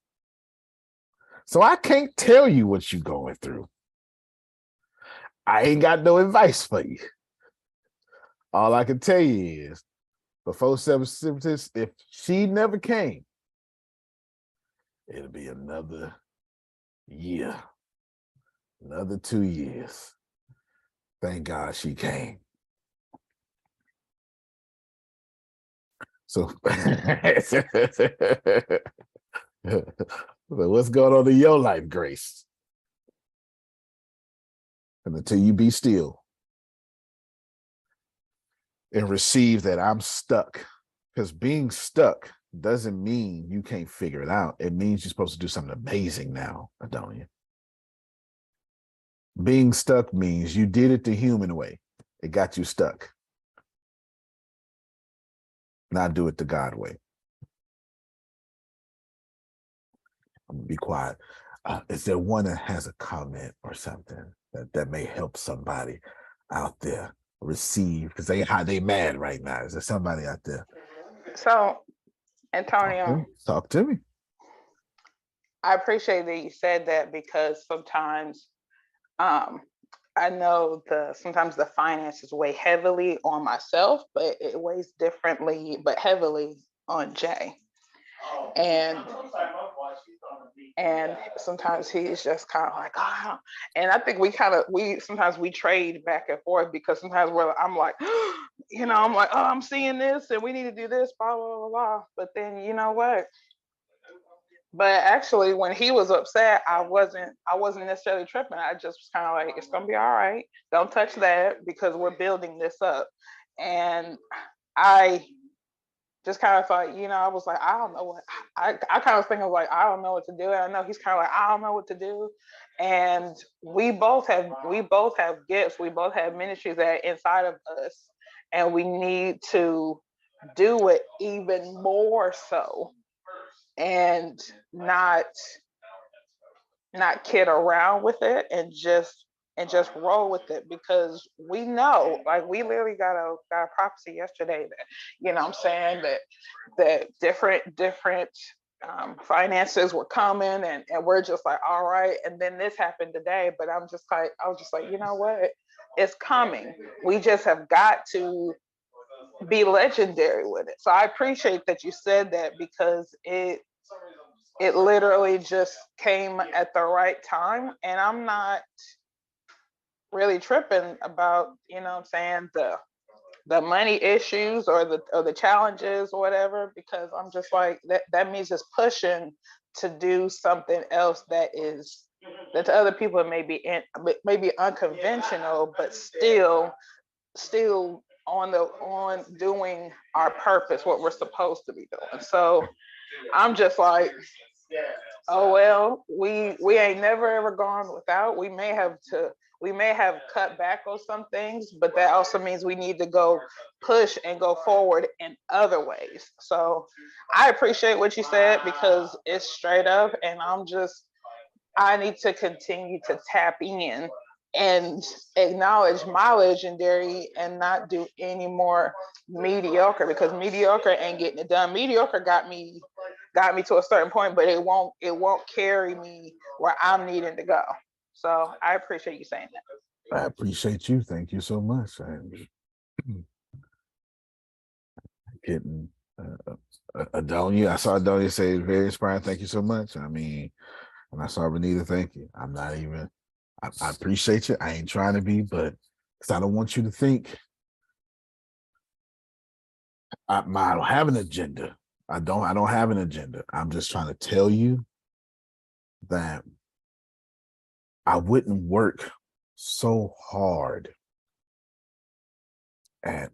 So I can't tell you what you're going through. I ain't got no advice for you. All I can tell you is, before 7/7, if she never came, it'll be another year, another 2 years. Thank God she came. So, what's going on in your life, Grace? And until you be still and receive that I'm stuck, because being stuck doesn't mean you can't figure it out. It means you're supposed to do something amazing now, don't you? Being stuck means you did it the human way. It got you stuck. Now do it the God way. I'm gonna be quiet. Is there one that has a comment or something that may help somebody out there receive? Because they mad right now. Is there somebody out there? So, Antonio, Talk to me. I appreciate that you said that, because sometimes I know sometimes the finances weigh heavily on myself, but it weighs differently, but heavily on Jay. And sometimes he's just kind of like, oh, and I think sometimes we trade back and forth, because sometimes I'm like, I'm like, oh, I'm seeing this and we need to do this, blah, blah, blah, blah. But then, you know what? But actually, when he was upset, I wasn't necessarily tripping. I just was kind of like, it's gonna be all right. Don't touch that, because we're building this up. And I just kind of thought, I was like, I don't know what I kind of think of, like, I don't know what to do. And I know he's kind of like, I don't know what to do. And we both have gifts. We both have ministries that are inside of us, and we need to do it even more so, and not kid around with it, and just roll with it, because we know, like, we literally got a prophecy yesterday that, I'm saying that different finances were coming, and we're just like, all right. And then this happened today, but I was just like, you know what, it's coming. We just have got to be legendary with it. So I appreciate that you said that, because it literally just came at the right time. And I'm not really tripping about, the money issues or the challenges or whatever, because I'm just like, that means just pushing to do something else that to other people may be unconventional, but still on doing our purpose, what we're supposed to be doing. So I'm just like, oh well, we ain't never ever gone without. We may have cut back on some things, but that also means we need to go push and go forward in other ways. So I appreciate what you said, because it's straight up, and I need to continue to tap in and acknowledge my legendary, and not do any more mediocre, because mediocre ain't getting it done. Mediocre got me to a certain point, but it won't carry me where I'm needing to go. So I appreciate you saying that. I appreciate you. Thank you so much. I'm getting Adonia. I saw Adonia say very inspiring. Thank you so much. I mean, and I saw Renita. Thank you. I'm not even. I appreciate you. I ain't trying to be, but because I don't want you to think I don't have an agenda. I don't have an agenda. I'm just trying to tell you that I wouldn't work so hard at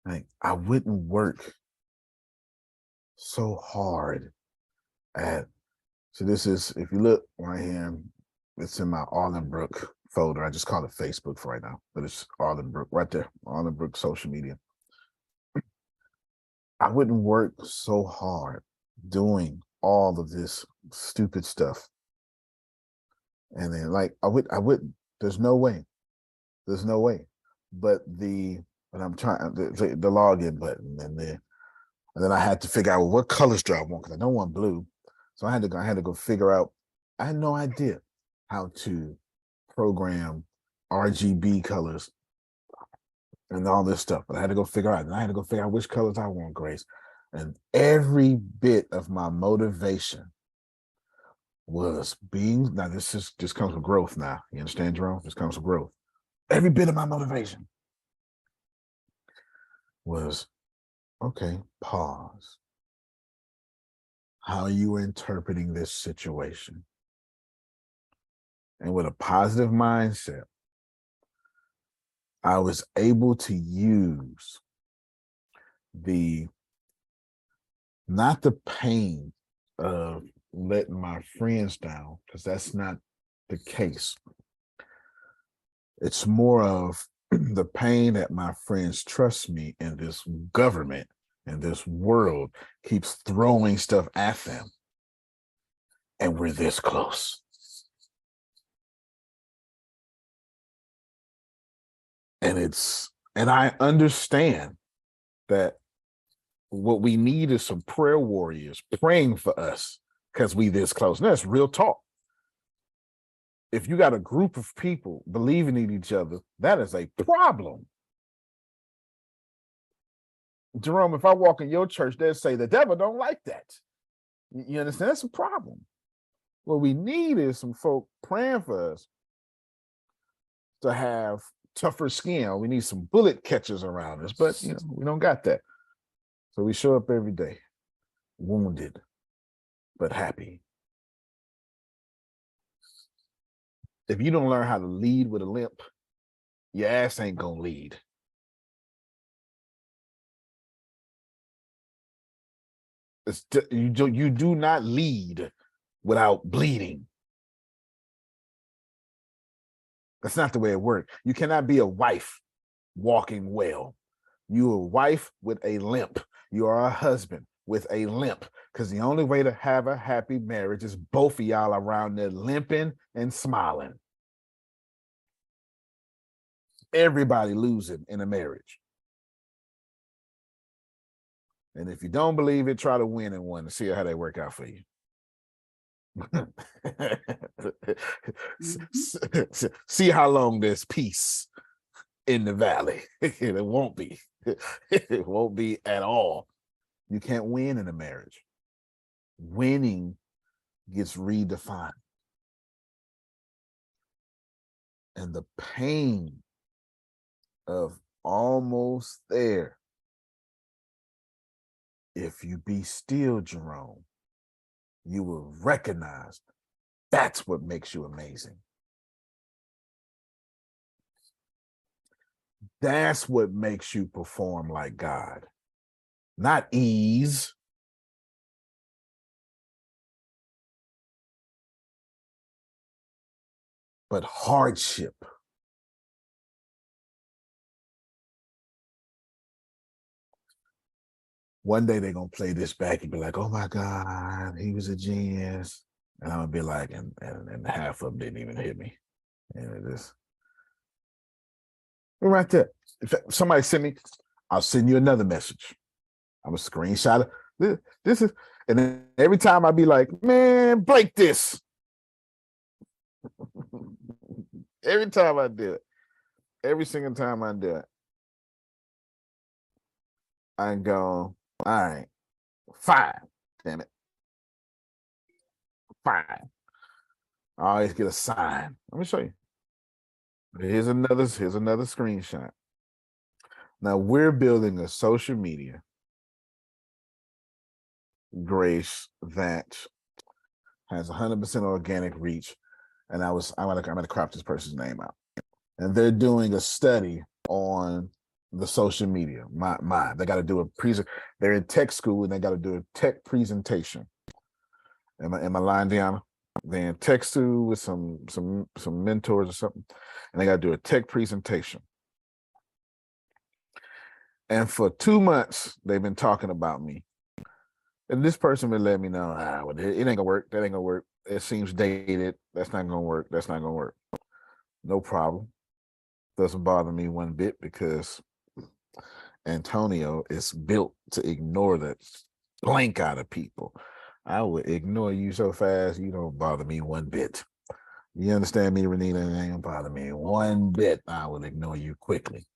like I wouldn't work so hard at. So this is, if you look right here, it's in my Arlenbrook folder. I just call it Facebook for right now, but it's Arlenbrook right there, Arlenbrook social media. I wouldn't work so hard doing all of this stupid stuff. And then like I wouldn't, there's no way. There's no way. But I'm trying the login button and then I had to figure out, well, what colors do I want? Because I don't want blue. So I had to go figure out. I had no idea how to program RGB colors and all this stuff. But I had to go figure out. And I had to go figure out which colors I want, Grace. And every bit of my motivation was being, now this just comes with growth now. You understand, Jerome? This comes with growth. Every bit of my motivation was, okay, pause. How are you interpreting this situation? And with a positive mindset, I was able to use not the pain of letting my friends down, because that's not the case. It's more of the pain that my friends trust me, and this government and this world keeps throwing stuff at them. And we're this close. And I understand that what we need is some prayer warriors praying for us because we this close. And that's real talk. If you got a group of people believing in each other, that is a problem. Jerome, if I walk in your church, they'll say the devil don't like that. You understand? That's a problem. What we need is some folk praying for us to have tougher skin. We need some bullet catchers around us, but we don't got that. So we show up every day, wounded, but happy. If you don't learn how to lead with a limp, your ass ain't gonna lead. You do not lead without bleeding. That's not the way it works. You cannot be a wife walking well. You're a wife with a limp. You are a husband with a limp, because the only way to have a happy marriage is both of y'all around there limping and smiling. Everybody losing in a marriage. And if you don't believe it, try to win in one and see how they work out for you. See how long there's peace in the valley. It won't be. It won't be at all. You can't win in a marriage. Winning gets redefined. And the pain of almost there, if you be still, Jerome, you will recognize that's what makes you amazing. That's what makes you perform like God. Not ease. But hardship. One day they're going to play this back and be like, oh my God, he was a genius. And I'm going to be like, and half of them didn't even hit me. And it is. Right there. If somebody send me, I'll send you another message. I'm a screenshot of this is, and then every time I'll be like, man, break this. Every time I do it. Every single time I do it. I go, all right, fine, damn it. Fine. I always get a sign. Let me show you. Here's another screenshot. Now we're building a social media, Grace, that has 100% organic reach. And I'm gonna crop this person's name out. And they're doing a study on the social media. They got to do a they're in tech school and they got to do a tech presentation. Am I lying, Deanna? They're in tech school with some mentors or something, and they got to do a tech presentation. And for 2 months, they've been talking about me. And this person will let me know, well, it ain't gonna work. That ain't gonna work. It seems dated. That's not gonna work. That's not gonna work. No problem. Doesn't bother me one bit because Antonio is built to ignore the blank out of people. I would ignore you so fast, you don't bother me one bit. You understand me, Renita? It ain't gonna bother me one bit. I will ignore you quickly.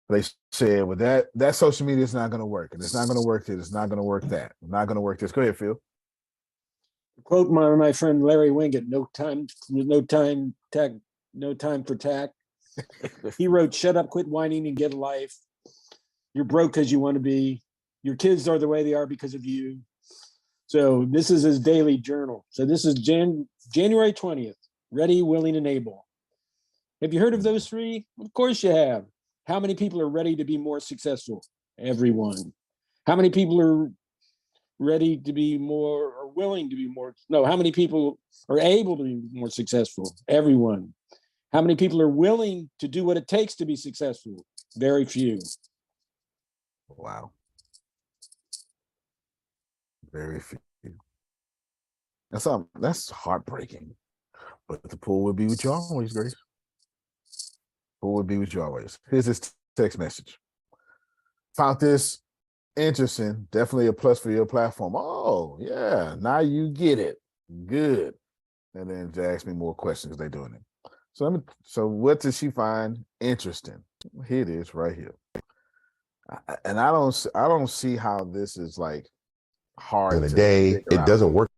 They said, well, that social media is not going to work, and it's not going to work this, it's not going to work that, it's not going to work this. Go ahead, Phil. Quote my friend Larry Winget: no time for tack. He wrote, "Shut up, quit whining, and get a life. You're broke because you want to be. Your kids are the way they are because of you." So this is his daily journal. So this is January 20th. Ready, willing, and able. Have you heard of those three? Of course you have. How many people are ready to be more successful? Everyone. How many people are ready to be more or willing to be more? No, how many people are able to be more successful? Everyone. How many people are willing to do what it takes to be successful? Very few. Wow. Very few. That's heartbreaking. But the pool will be with you always, Grace. Pool will be with you always. Here's this text message. Found this interesting. Definitely a plus for your platform. Oh, yeah. Now you get it. Good. And then they ask me more questions. They're doing it. So what did she find interesting? Here it is right here. And I don't see how this is like hard. In a day, it doesn't work.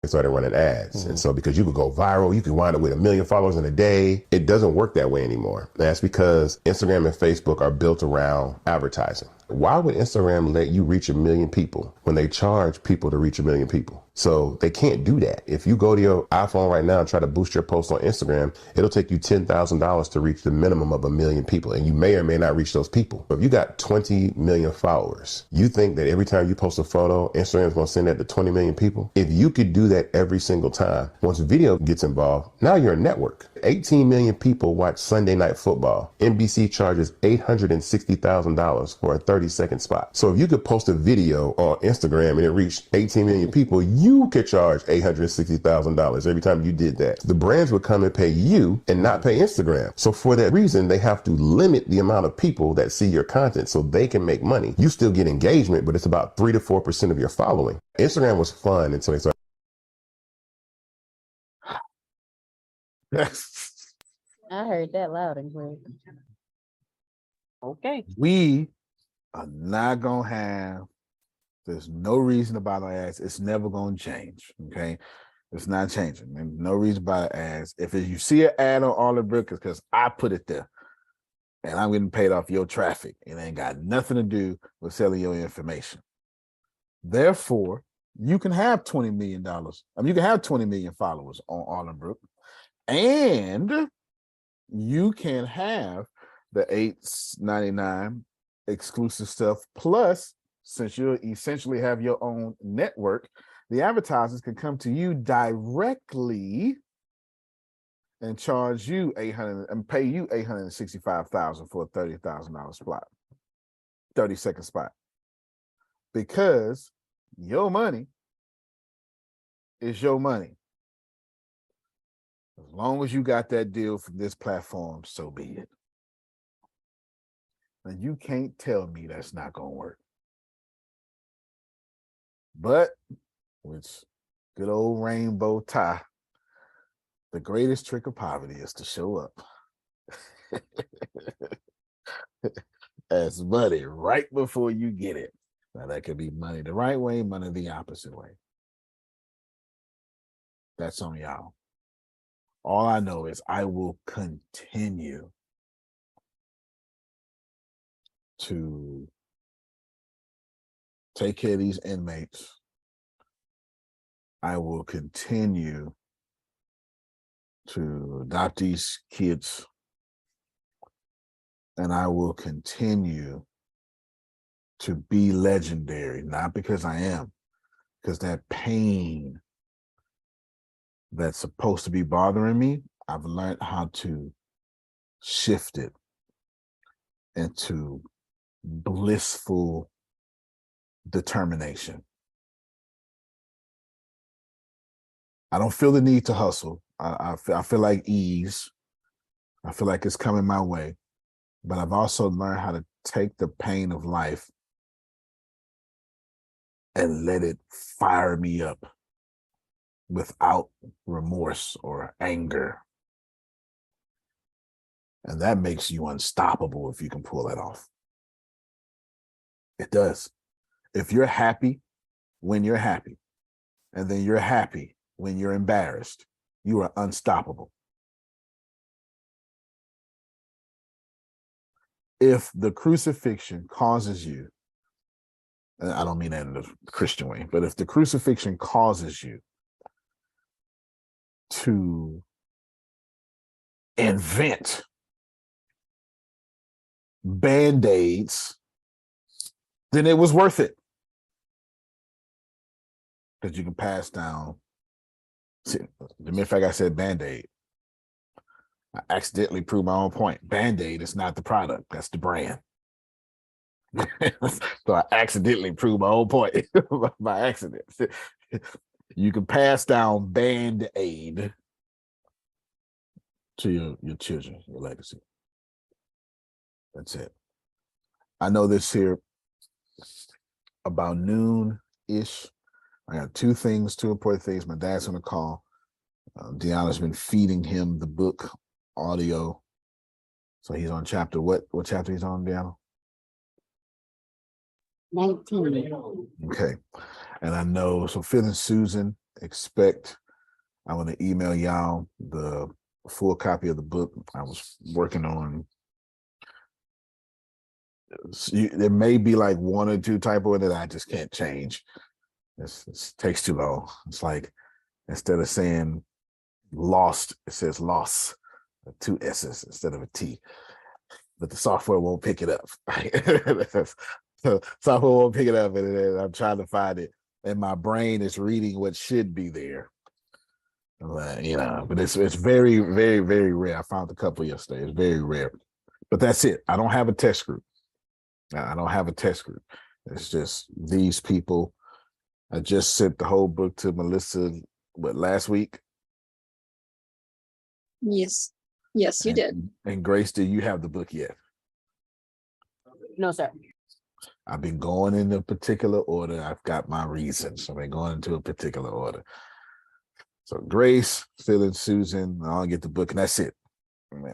And started running ads. And so because you could go viral, you could wind up with 1 million followers in a day. It doesn't work that way anymore. That's because Instagram and Facebook are built around advertising. Why would Instagram let you reach 1 million people when they charge people to reach 1 million people? So they can't do that. If you go to your iPhone right now and try to boost your post on Instagram, it'll take you $10,000 to reach the minimum of 1 million people. And you may or may not reach those people. If you got 20 million followers, you think that every time you post a photo, Instagram's gonna send that to 20 million people? If you could do that every single time, once video gets involved, now you're a network. 18 million people watch Sunday Night Football. NBC charges $860,000 for a 30-second spot. So if you could post a video on Instagram and it reached 18 million people, you could charge $860,000 every time you did that. The brands would come and pay you and not pay Instagram. So for that reason, they have to limit the amount of people that see your content so they can make money. You still get engagement, but it's about 3 to 4% of your following. Instagram was fun until they started. I heard that loud and clear. Okay. We are not gonna have. There's no reason about our ads. It's never gonna change. Okay, it's not changing. There's no reason about ads. If you see an ad on Olive Brook, it's because I put it there, and I'm getting paid off your traffic. It ain't got nothing to do with selling your information. Therefore, you can have $20 million. You can have 20 million followers on Olive Brook, and you can have the $8.99 exclusive stuff. Plus, since you essentially have your own network, the advertisers can come to you directly and charge you $800 and pay you $865,000 for a $30,000 spot, 30-second spot, because your money is your money. As long as you got that deal from this platform, so be it. And you can't tell me that's not going to work. But with good old rainbow tie, the greatest trick of poverty is to show up as money right before you get it. Now, that could be money the right way, money the opposite way. That's on y'all. All I know is I will continue to take care of these inmates. I will continue to adopt these kids. And I will continue to be legendary, not because I am, because that pain that's supposed to be bothering me, I've learned how to shift it into blissful determination. I don't feel the need to hustle. I feel like ease. I feel like it's coming my way. But I've also learned how to take the pain of life and let it fire me up without remorse or anger. And that makes you unstoppable if you can pull that off. It does. If you're happy when you're happy, and then you're happy when you're embarrassed, you are unstoppable. If the crucifixion causes you, and I don't mean that in a Christian way, but if the crucifixion causes you to invent Band-Aids, then it was worth it. Because you can pass down, see, the mere fact I said Band-Aid, I accidentally proved my own point. Band-Aid is not the product, that's the brand. So I accidentally proved my own point by accident. You can pass down Band-Aid to your children, your legacy. That's it. I know this here about noon-ish. I got two important things. My dad's on the call. Deanna's been feeding him the book audio. So he's on chapter, what chapter he's on, Deanna? 19. Okay. And I know, so Phil and Susan, I want to email y'all the full copy of the book. I was working on, there may be like one or two typo in it I just can't change. It takes too long. It's like, instead of saying lost, it says loss, 2 S's instead of a T. But the software won't pick it up. So software won't pick it up, and I'm trying to find it, and my brain is reading what should be there. But it's very, very, very rare. I found a couple yesterday. It's very rare. But that's it. I don't have a test group. I don't have a test group. It's just these people. I just sent the whole book to Melissa, last week? Yes. Yes, you did. And Grace, do you have the book yet? No, sir. I've been going in a particular order. I've got my reasons. I've been going into a particular order. So Grace, Phil, and Susan, I'll get the book, and that's it.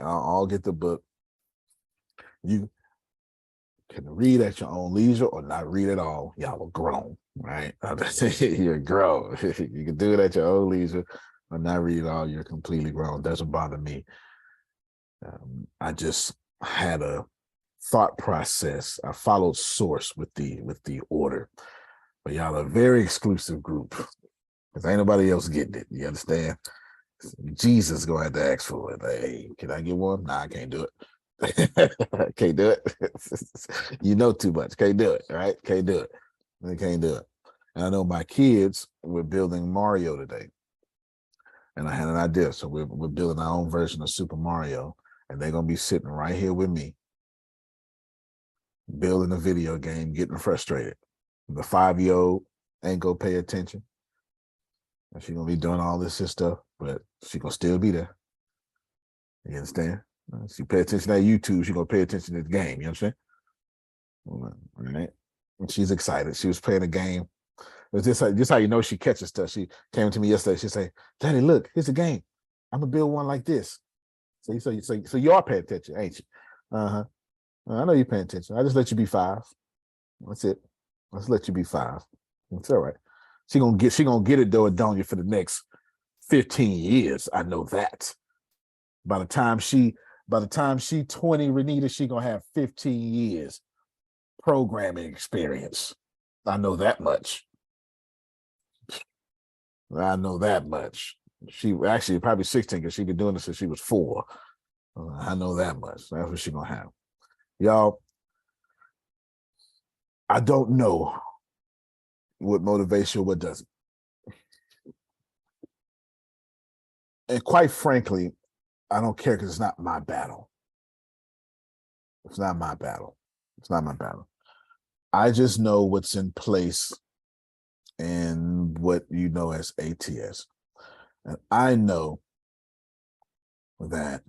I'll get the book. You can read at your own leisure or not read at all. Y'all are grown, right? You're grown. You can do it at your own leisure or not read at all. You're completely grown. It doesn't bother me. I just had a thought process. I followed source with the order. But y'all are a very exclusive group because ain't nobody else getting it. You understand? Jesus gonna have to ask for it. Like, hey, can I get one? Nah, I can't do it. Can't do it. You know too much. Can't do it, right? Can't do it. They can't do it. And I know my kids were building Mario today. And I had an idea. So we're building our own version of Super Mario. And they're gonna be sitting right here with me, building a video game, getting frustrated. The 5-year-old ain't gonna pay attention. And she's gonna be doing all this stuff, but she's gonna still be there. You understand? She pay attention to YouTube, she's gonna pay attention to the game. You understand? All right. And she's excited. She was playing a game. It's just how you know she catches stuff. She came to me yesterday. She said, "Daddy, look, here's a game. I'm gonna build one like this." So you are paying attention, ain't you? Uh-huh. I know you're paying attention. I just let you be 5. That's it. Let's let you be 5. It's all right. She gonna get it though, don't you, for the next 15 years. I know that. By the time she 20, Renita, she gonna have 15 years programming experience. I know that much. I know that much. She actually probably 16 because she's been doing this since she was 4. I know that much. That's what she's gonna have. Y'all, I don't know what motivates you, what doesn't. And quite frankly, I don't care because it's not my battle. It's not my battle. It's not my battle. I just know what's in place and what you know as ATS. And I know that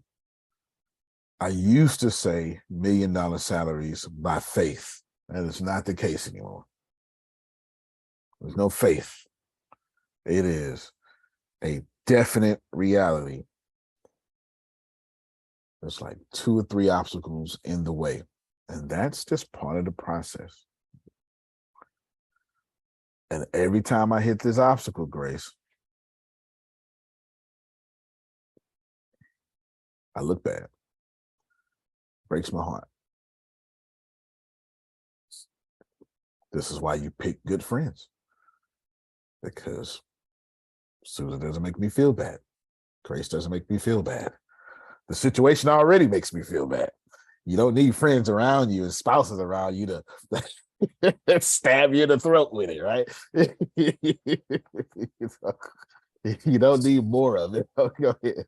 I used to say $1 million salaries by faith. That is not the case anymore. There's no faith. It is a definite reality. There's like 2 or 3 obstacles in the way. And that's just part of the process. And every time I hit this obstacle, Grace, I look bad. Breaks my heart. This is why you pick good friends. Because Susan doesn't make me feel bad. Grace doesn't make me feel bad. The situation already makes me feel bad. You don't need friends around you and spouses around you to stab you in the throat with it, right? You don't need more of it. Go ahead.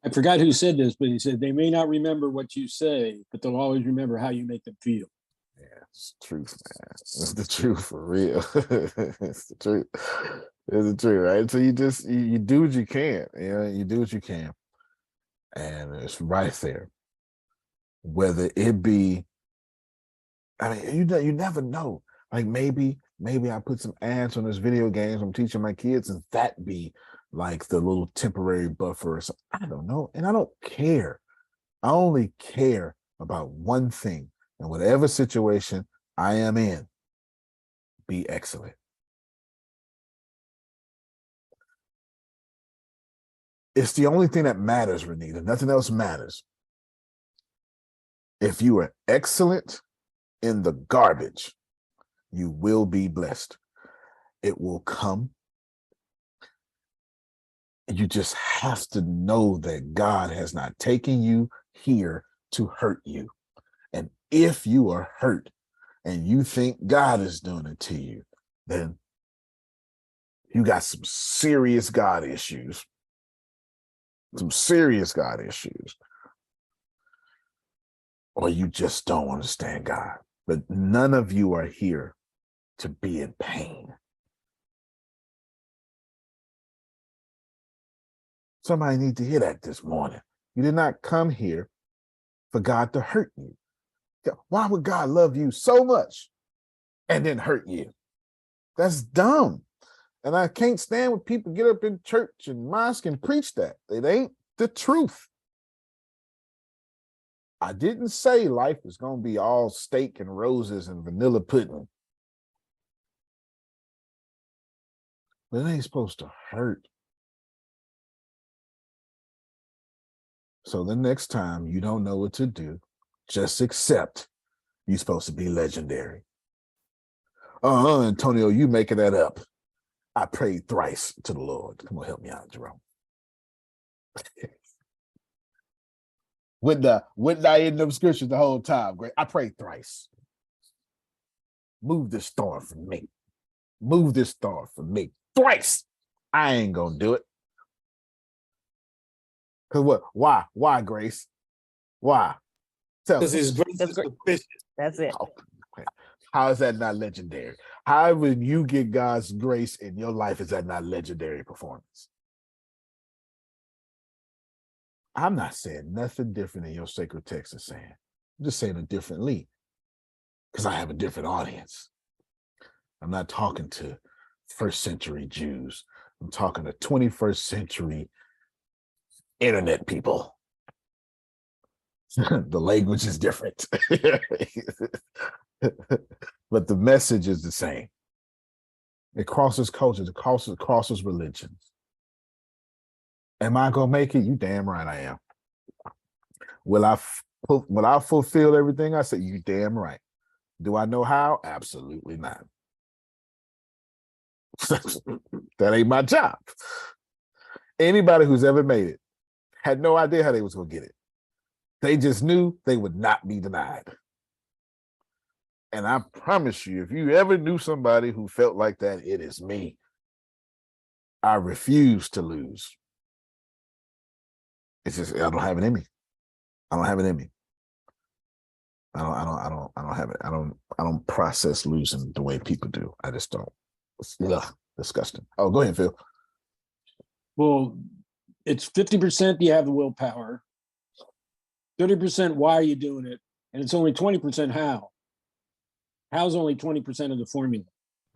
I forgot who said this, but he said, they may not remember what you say, but they'll always remember how you make them feel. Yeah, it's the truth, man. It's the truth for real. It's the truth. It's the truth, right? So you just, you do what you can. You know, you do what you can. And it's right there. Whether it be, I mean, you never know. Like maybe I put some ads on this video games I'm teaching my kids, and that be like the little temporary buffer or something. I don't know. And I don't care. I only care about one thing. And whatever situation I am in, be excellent. It's the only thing that matters, Renita. Nothing else matters. If you are excellent in the garbage, you will be blessed. It will come. You just have to know that God has not taken you here to hurt you. And if you are hurt and you think God is doing it to you, then you got some serious God issues. Some serious God issues. Or you just don't understand God. But none of you are here to be in pain. Somebody need to hear that this morning. You did not come here for God to hurt you. Why would God love you so much and then hurt you? That's dumb. And I can't stand when people get up in church and mosque and preach that. It ain't the truth. I didn't say life is going to be all steak and roses and vanilla pudding. But it ain't supposed to hurt. So the next time you don't know what to do, just accept you're supposed to be legendary. Antonio, you making that up. I prayed thrice to the Lord. Come on, help me out, Jerome. Wouldn't I in them scriptures the whole time? Great. I prayed thrice. Move this thorn from me. Move this thorn from me. Thrice. I ain't gonna do it. Because what? Why, Grace? Why? Tell me. Because his grace is sufficient. That's it. Oh, okay. How is that not legendary? How when you get God's grace in your life, is that not legendary performance? I'm not saying nothing different than your sacred text is saying. I'm just saying it differently because I have a different audience. I'm not talking to first century Jews. I'm talking to 21st century internet people. The language is different, but the message is the same. It crosses cultures, it crosses religions. Am I gonna make it? You damn right I am. Will I fulfill everything I said? You damn right. Do I know how? Absolutely not. That ain't my job. Anybody who's ever made it had no idea how they was gonna get it. They just knew they would not be denied. And I promise you, if you ever knew somebody who felt like that, it is me. I refuse to lose. It's just I don't have it in me. I don't have it in me. I don't have it. I don't process losing the way people do. I just don't. It's disgusting. Oh, go ahead, Phil. Well, it's 50% you have the willpower, 30% why are you doing it, and it's only 20% how. How's only 20% of the formula.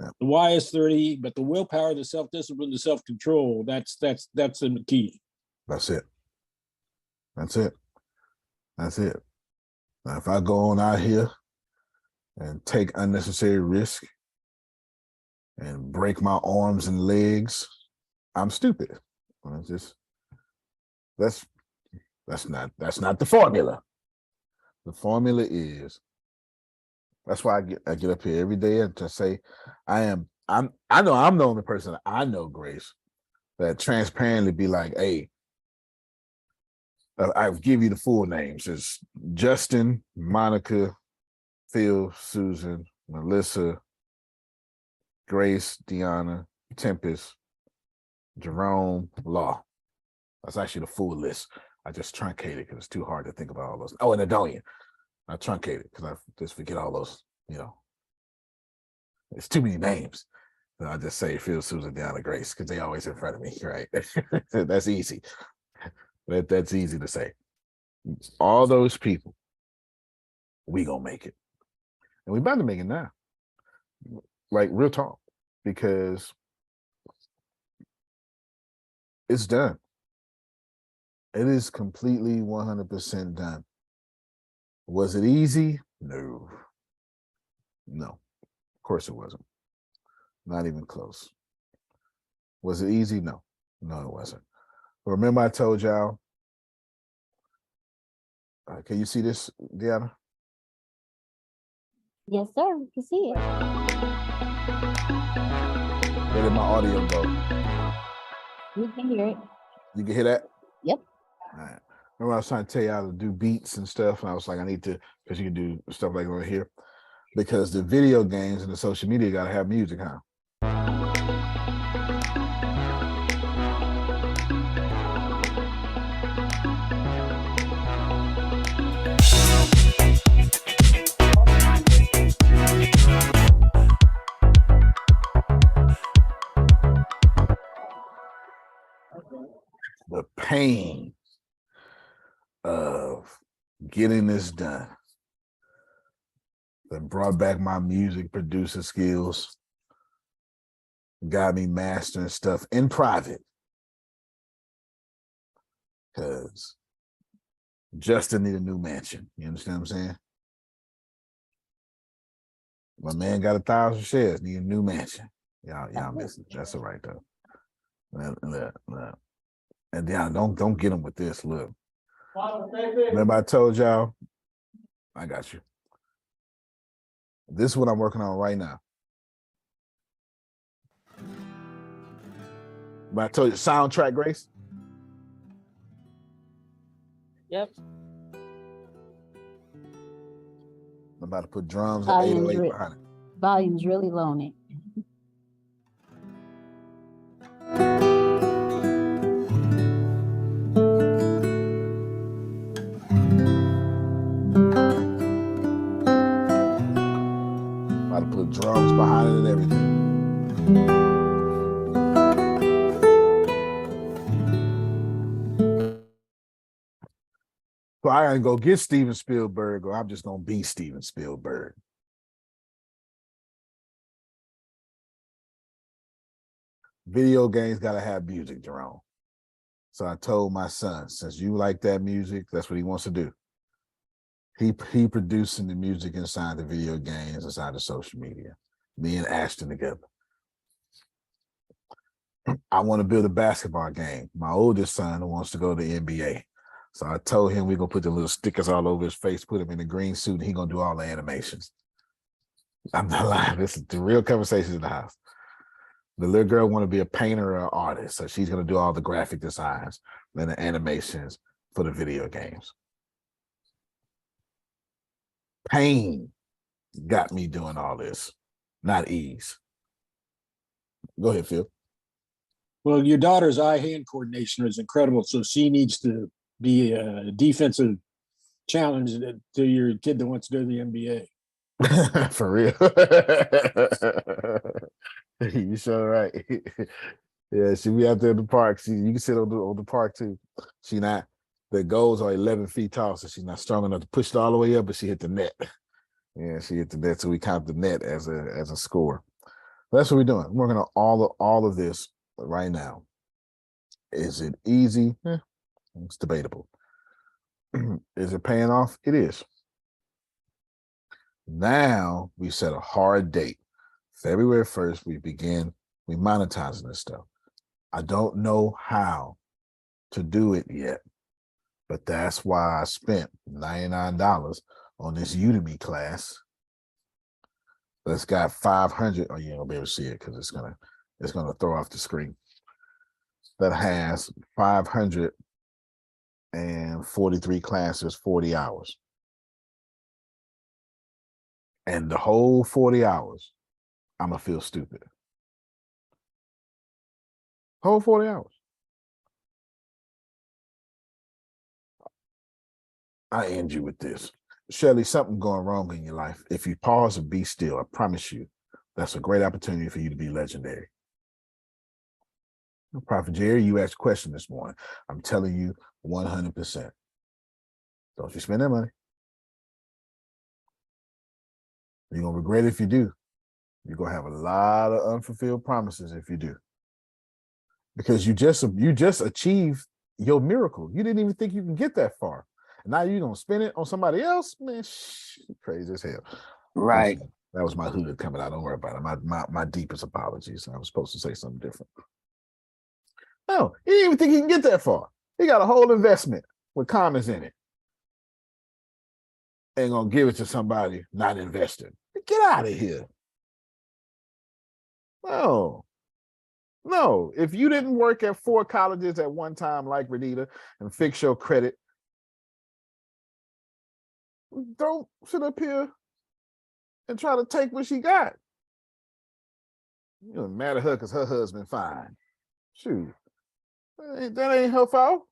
Yeah. The why is 30, but the willpower, the self-discipline, the self-control, that's the key. That's it. That's it. That's it. Now, if I go on out here and take unnecessary risk and break my arms and legs, I'm stupid. It's just that's not the formula. The formula is, that's why I get up here every day and to say I know I'm the only person I know, Grace, that transparently be like, hey, I'll give you the full names. It's Justin, Monica, Phil, Susan, Melissa, Grace, Deanna, Tempest, Jerome, Law. That's actually the full list. I just truncated because it's too hard to think about all those. Oh, and Adonian. I truncated because I just forget all those, It's too many names. So I just say Phil, Susan, Deanna, Grace, because they always in front of me, right? That's easy. That's easy to say. All those people, we gonna make it. And we about to make it now. Like, real talk. Because it's done. It is completely 100% done. Was it easy? No. No. Of course it wasn't. Not even close. Was it easy? No. No, it wasn't. But remember I told y'all, can you see this, Deanna? Yes, sir. You can see it. Where did my audio go? You can hear it. You can hear that? Yep. All right. Remember I was trying to tell you how to do beats and stuff, and I was like, I need to, because you can do stuff like right here. Because the video games and the social media got to have music, huh? The pain of getting this done that brought back my music producer skills, got me mastering stuff in private, because Justin need a new mansion. You understand what I'm saying? My man got 1,000 shares, need a new mansion. Y'all missing. That's all right though. And then don't get him with this. Look. Remember I told y'all, I got you. This is what I'm working on right now. But I told you, soundtrack, Grace? Yep. I'm about to put drums and 808 behind it. Volume's really low on it. About to put drums behind it and everything. So I ain't go get Steven Spielberg, or I'm just gonna be Steven Spielberg. Video games gotta have music, Jerome. So I told my son, since you like that music, that's what he wants to do. He producing the music inside the video games, inside the social media. Me and Ashton together. I want to build a basketball game. My oldest son wants to go to the NBA. So I told him we're going to put the little stickers all over his face, put him in a green suit, and he's going to do all the animations. I'm not lying. This is the real conversation in the house. The little girl want to be a painter or an artist. So she's going to do all the graphic designs and the animations for the video games. Pain got me doing all this, not ease. Go ahead, Phil. Well, your daughter's eye-hand coordination is incredible, so she needs to be a defensive challenge to your kid that wants to go to the NBA. For real. You sure right. Yeah, she be out there in the park. You can sit on the park too. She not, the goals are 11 feet tall, so she's not strong enough to push it all the way up, but she hit the net. Yeah, she hit the net, so we count the net as a score. That's what we're doing. We're working on all of this right now. Is it easy? It's debatable. Is it paying off? It is. Now we set a hard date. February 1st, we monetizing this stuff. I don't know how to do it yet, but that's why I spent $99 on this Udemy class. That's got 500. Oh, you ain't gonna be able to see it because it's gonna throw off the screen. That has 543 classes, 40 hours. And the whole 40 hours, I'm gonna feel stupid. Whole 40 hours. I end you with this. Shelley, something going wrong in your life. If you pause and be still, I promise you, that's a great opportunity for you to be legendary. Prophet Jerry, you asked a question this morning. I'm telling you 100%. Don't you spend that money. You're going to regret it if you do. You're going to have a lot of unfulfilled promises if you do. Because you just achieved your miracle. You didn't even think you can get that far. And now you're going to spend it on somebody else? Man, crazy as hell. Right. That was my hood coming out. Don't worry about it. My deepest apologies. I was supposed to say something different. No, he didn't even think he can get that far. He got a whole investment with comments in it. Ain't gonna give it to somebody not invested. Get out of here. No. If you didn't work at 4 colleges at one time like Renita and fix your credit, don't sit up here and try to take what she got. You know, mad at her because her husband fine. Shoot. That ain't her fault.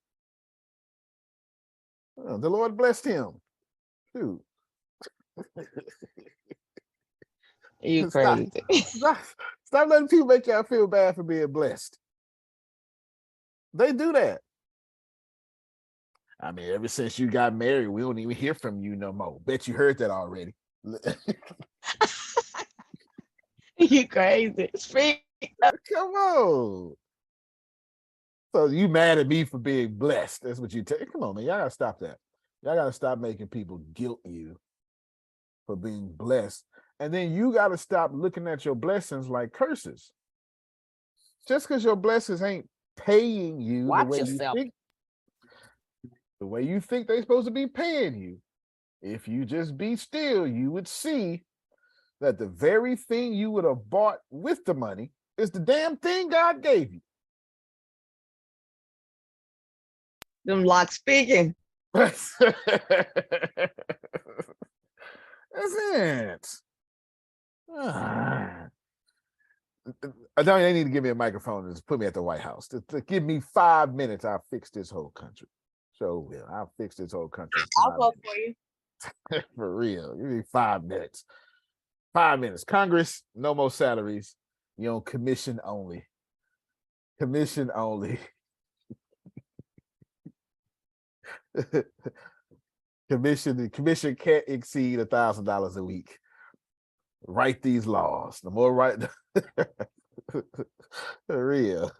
The Lord blessed him. Shoot. You crazy. Stop letting people make y'all feel bad for being blessed. They do that. I mean, ever since you got married, we don't even hear from you no more. Bet you heard that already. You crazy. Speak. Come on. So you mad at me for being blessed. That's what you take. Come on, man. Y'all gotta stop that. Y'all gotta stop making people guilt you for being blessed. And then you gotta stop looking at your blessings like curses. Just because your blessings ain't paying you the way you think they're supposed to be paying you. If you just be still, you would see that the very thing you would have bought with the money is the damn thing God gave you. Them lock speaking. That's it. I don't. They need to give me a microphone and just put me at the White House. To give me 5 minutes, I'll fix this whole country. So will I'll fix this whole country. I'll vote for you. For real. Give me 5 minutes. 5 minutes. Congress, no more salaries. You on commission only. Commission only. The commission can't exceed $1,000 a week. Write these laws. The more right, for real.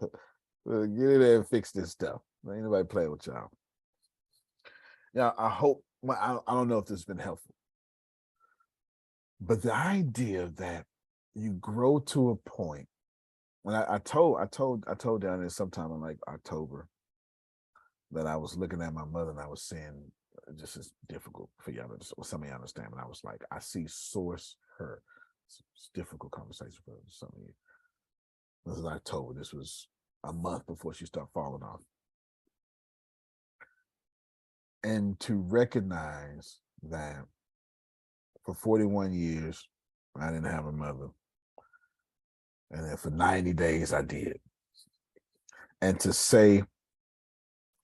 Get in there and fix this stuff. Ain't nobody playing with y'all. Yeah, I hope. I don't know if this has been helpful, but the idea that you grow to a point when I told down there sometime in like October that I was looking at my mother and I was saying, just as difficult for y'all to, or some of y'all understand, but I was like, I see source her. It's difficult conversation for some of you. This was October. This was a month before she started falling off. And to recognize that for 41 years, I didn't have a mother. And then for 90 days, I did. And to say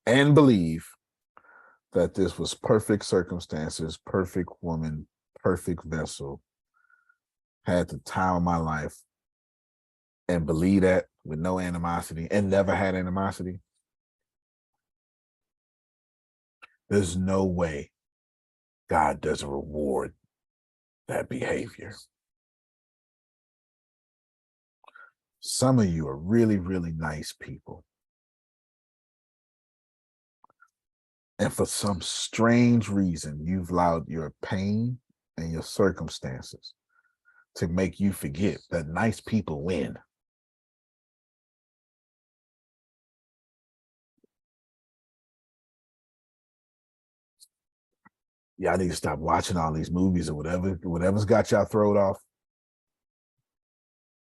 and believe that this was perfect circumstances, perfect woman, perfect vessel, had the time of my life, and believe that with no animosity and never had animosity, there's no way God doesn't reward that behavior. Some of you are really, really nice people. And for some strange reason, you've allowed your pain and your circumstances to make you forget that nice people win. Y'all need to stop watching all these movies or whatever's got y'all thrown off.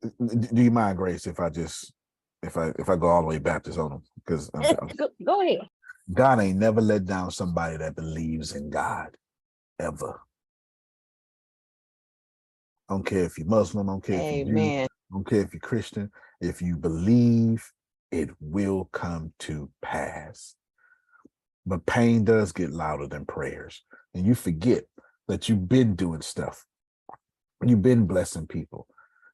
Do you mind, Grace, if I go all the way Baptist on them? Because Go ahead. God ain't never let down somebody that believes in God, ever. I don't care if you're Muslim, I don't care if you're Jew, I don't care if you're Christian. If you believe, it will come to pass. But pain does get louder than prayers. And you forget that you've been doing stuff. You've been blessing people.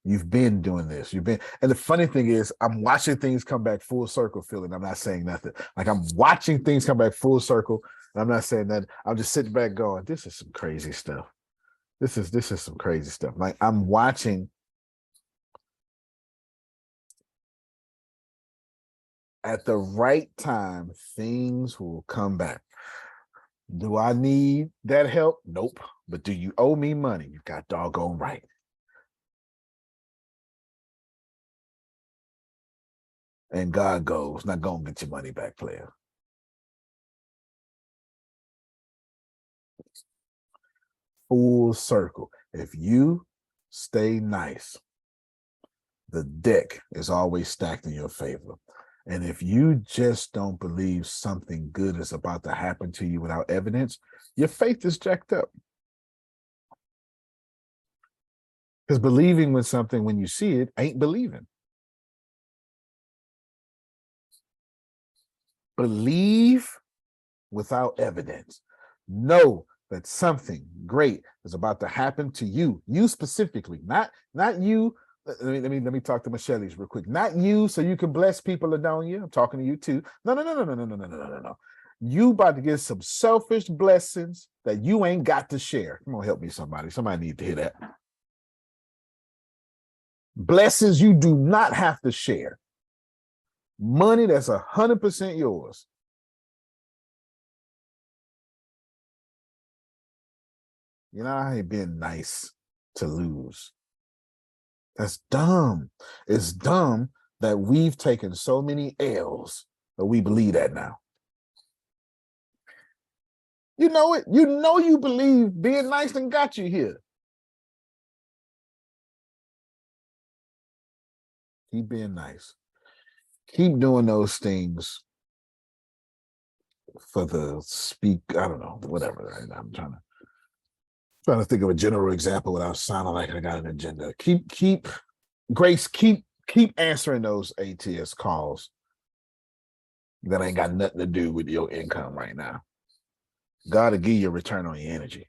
You've been doing this. And the funny thing is, I'm watching things come back full circle, Phil, and I'm not saying nothing. Like, I'm watching things come back full circle, and I'm not saying that. I'm just sitting back going, this is some crazy stuff. This is some crazy stuff. Like, I'm watching at the right time, things will come back. Do I need that help? Nope. But do you owe me money? You got doggone right. And God goes, not gonna get your money back, player. Full circle. If you stay nice, the deck is always stacked in your favor. And if you just don't believe something good is about to happen to you without evidence, your faith is jacked up. Because believing with something when you see it ain't believing. Believe without evidence. Know that something great is about to happen to you. You specifically, not you. Let me talk to Michelle's real quick. Not you, so you can bless people around you. I'm talking to you too. No. You about to get some selfish blessings that you ain't got to share. Come on, help me, somebody. Somebody need to hear that. Blessings you do not have to share. Money that's 100% yours. You know, I ain't been nice to lose. That's dumb. It's dumb that we've taken so many L's that we believe that now. You know it. You know you believe being nice done got you here. Keep being nice. Keep doing those things for the speak. I don't know, whatever. Right? I'm trying to think of a general example without sounding like I got an agenda. Keep Grace, keep answering those ATS calls that ain't got nothing to do with your income right now. God will give you a return on your energy.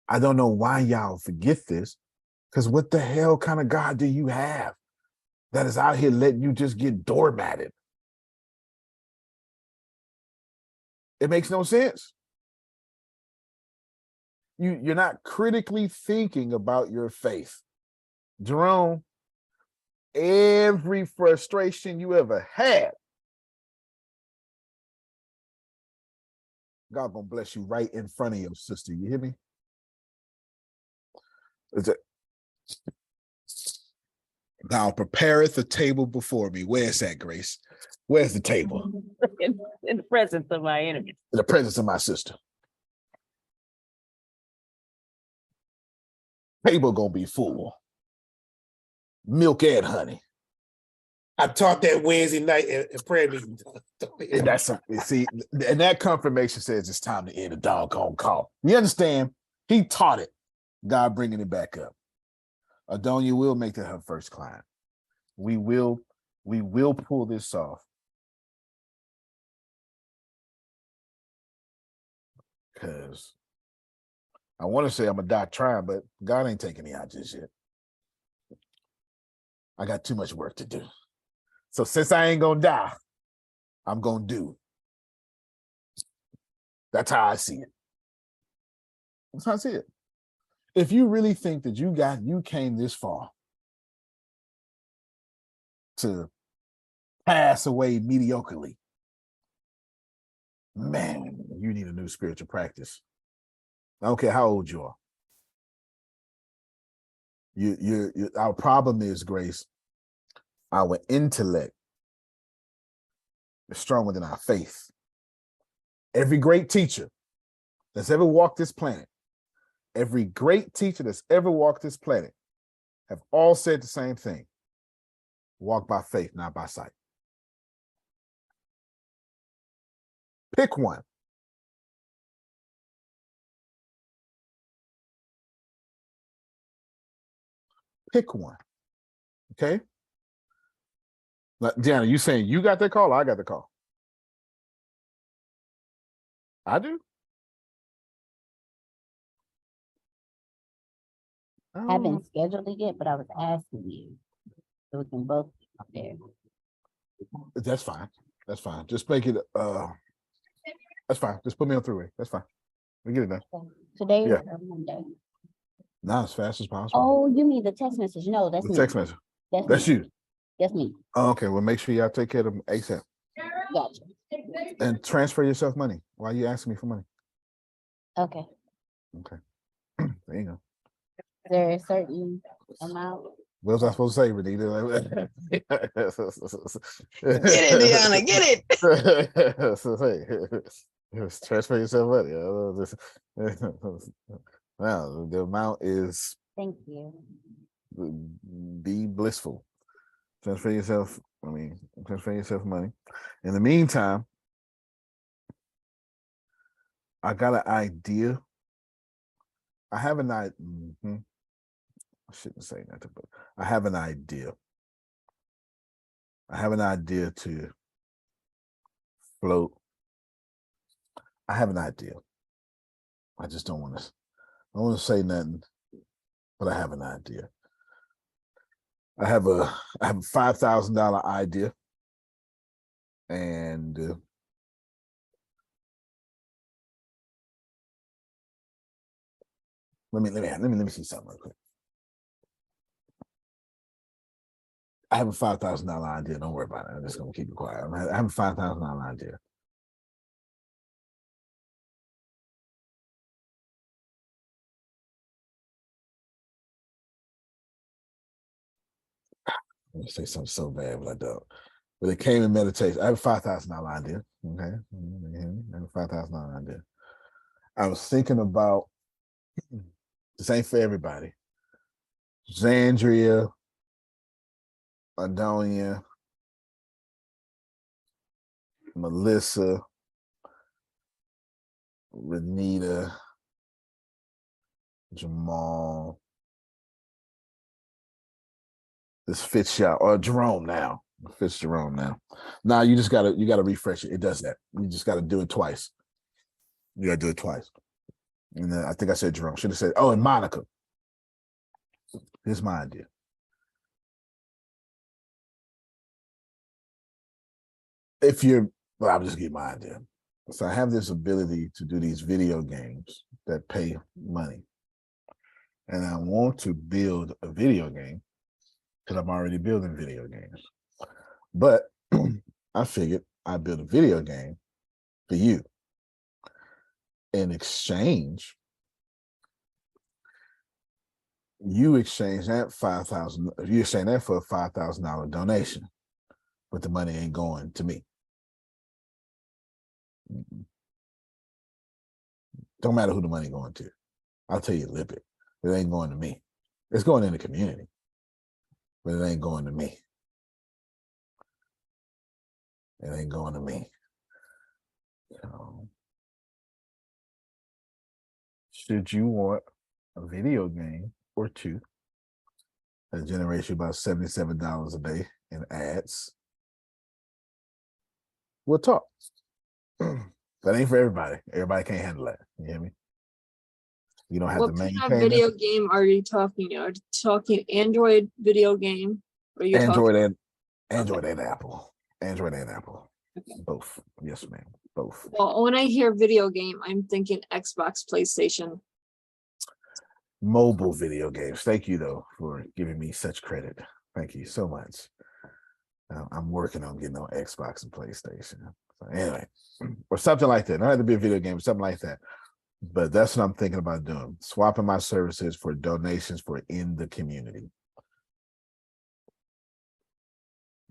I don't know why y'all forget this, because what the hell kind of God do you have that is out here letting you just get doormatted? It makes no sense. You're not critically thinking about your faith. Jerome, every frustration you ever had, God gonna bless you right in front of your sister. You hear me? Thou prepareth the table before me. Where's that, Grace? Where's the table? In the presence of my enemies. In the presence of my sister. Table gonna be full. Milk and honey. I taught that Wednesday night at prayer meeting. And that's see, and that confirmation says it's time to end the doggone call. You understand? He taught it. God bringing it back up. Adonia will make that her first client. We will pull this off. Because I want to say I'm gonna die trying, but God ain't taking me out just yet. I got too much work to do. So since I ain't gonna die, I'm gonna do. That's how I see it. That's how I see it. If you really think that you came this far to pass away mediocrely, man, you need a new spiritual practice. I don't care how old you are. Our problem is, Grace, our intellect is stronger than our faith. Every great teacher that's ever walked this planet, have all said the same thing. Walk by faith, not by sight. Pick one. Pick one. Okay? Now, Deanna, you saying you got that call or I got the call? I do? I haven't scheduled it yet, but I was asking you. So we can both be up there. That's fine. That's fine. Just make it that's fine. Just put me on three-way. That's fine. We get it done. Today Yeah. or Monday? Not as fast as possible. Oh, you mean the text message? No, that's The me. text message. That's me. you. That's me. Oh, okay. Well, make sure y'all take care of them ASAP. Gotcha. And transfer yourself money. Why are you asking me for money? Okay. Okay. There you go. Is there a certain amount? What was I supposed to say, Renita? Get it, Deanna, get it. Transfer yourself money. Now, the amount is Thank you. be blissful. Transfer yourself money. In the meantime, I got an idea. I have an idea. I shouldn't say nothing, but I have an idea. I have an idea to float. I have an idea. I just don't want to say nothing, but I have an idea. I have a $5,000 idea, and let me see something real quick. I have a $5,000 idea. Don't worry about it. I'm just gonna keep it quiet. I have a $5,000 idea. I'm gonna say something so bad, but I don't. But it came in meditation. I have a $5,000 idea. Okay, I have a $5,000 idea. I was thinking about, this ain't for everybody. Zandria, Adonia, Melissa, Renita, Jamal, this Fitzgerald or Jerome now. Jerome now. Now you gotta refresh it. It does that. You just gotta do it twice. You gotta do it twice. And then I think I said Jerome. Should have said, oh, and Monica. Here's my idea. I'll just give my idea. So I have this ability to do these video games that pay money. And I want to build a video game because I'm already building video games. But I figured I'd build a video game for you. In exchange, You exchange that $5,000. You exchange that for a $5,000 donation, but the money ain't going to me. Don't matter who the money going to. I'll tell you, lip it. It ain't going to me. It's going in the community, but it ain't going to me. It ain't going to me. Should you want a video game or two that generates you about $77 a day in ads? We'll talk. That ain't for everybody. Everybody can't handle that. You hear me? You don't have What to kind maintain of video it. game are you talking? Are you talking Android video game? Or are you Android talking and Apple. Android and Apple. Both. Yes, ma'am. Both. Well, when I hear video game, I'm thinking Xbox, PlayStation. Mobile video games. Thank you, though, for giving me such credit. Thank you so much. I'm working on getting on Xbox and PlayStation. So anyway, or something like that. Not have to be a video game, something like that. But that's what I'm thinking about doing. Swapping my services for donations for in the community.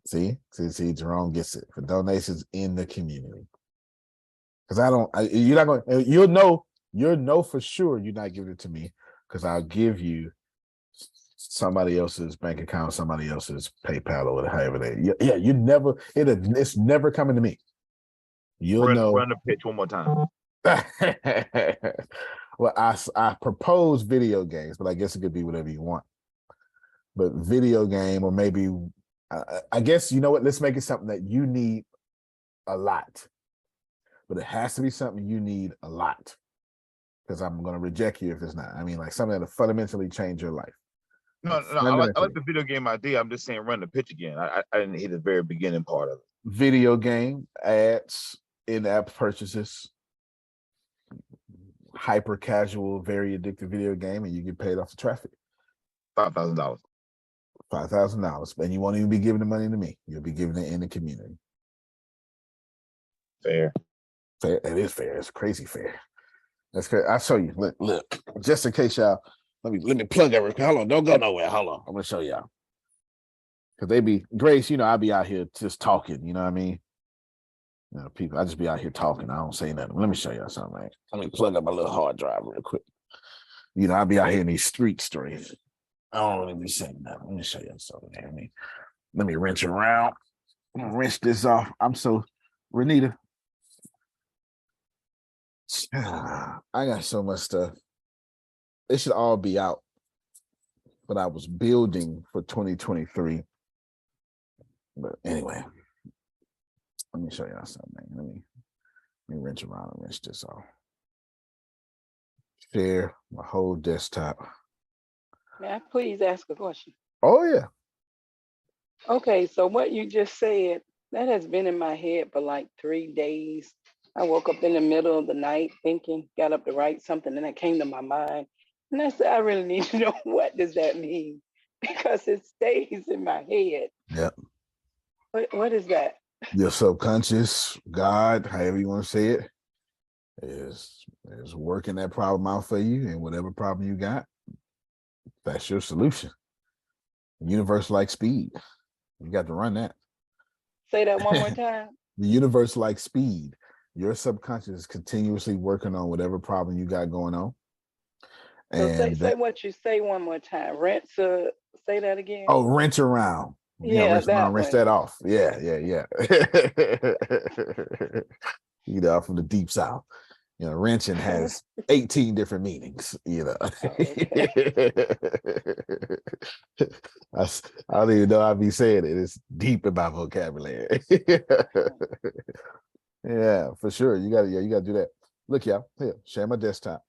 See, Jerome gets it for donations in the community. Because you're not going. You'll know for sure you're not giving it to me because I'll give you somebody else's bank account, somebody else's PayPal or however they. Yeah, you never. It's never coming to me. You'll know. Run the pitch one more time. Well, I propose video games, but I guess it could be whatever you want. But video game, or maybe I guess you know what? Let's make it something that you need a lot, but it has to be something you need a lot. Because I'm going to reject you if it's not. I mean, like something that'll fundamentally change your life. No, I like the video game idea. I'm just saying run the pitch again. I didn't hear the very beginning part of it. Video game, ads, in-app purchases, hyper casual, very addictive video game, and you get paid off the traffic. $5,000. $5,000. And you won't even be giving the money to me. You'll be giving it in the community. Fair. Fair. It is fair. It's crazy fair. That's great. I'll show you. Look, just in case y'all, let me plug everything. Hold on, don't go nowhere. Hold on. I'm gonna show y'all. Cause they be Grace, I'll be out here just talking, you know what I mean? People, I just be out here talking. I don't say nothing. Let me show y'all something, man. Let me plug up my little hard drive real quick. I'll be out here in these street stories. I don't really be saying nothing. Let me show y'all something. Let me wrench around. I'm gonna wrench this off. I'm so Renita. I got so much stuff. It should all be out. But I was building for 2023. But anyway, let me show y'all something. Let me wrench around and wrench this off. Share my whole desktop. May I please ask a question? Oh yeah. Okay, so what you just said, that has been in my head for like 3 days. I woke up in the middle of the night thinking, got up to write something, and it came to my mind. And I said, I really need to know, what does that mean? Because it stays in my head. Yep. What is that? Your subconscious, God, however you want to say it, is working that problem out for you, and whatever problem you got, that's your solution. Universe like speed. You got to run that. Say that one more time. The universe like speed. Your subconscious is continuously working on whatever problem you got going on. So say what you say one more time. Say that again. Oh, wrench around. Yeah, wrench around, wrench that off. Yeah. From the deep south. Wrenching has 18 different meanings, Okay. I don't even know how to be saying it. It's deep in my vocabulary. Yeah, for sure. You gotta do that. Look, y'all, here, share my desktop.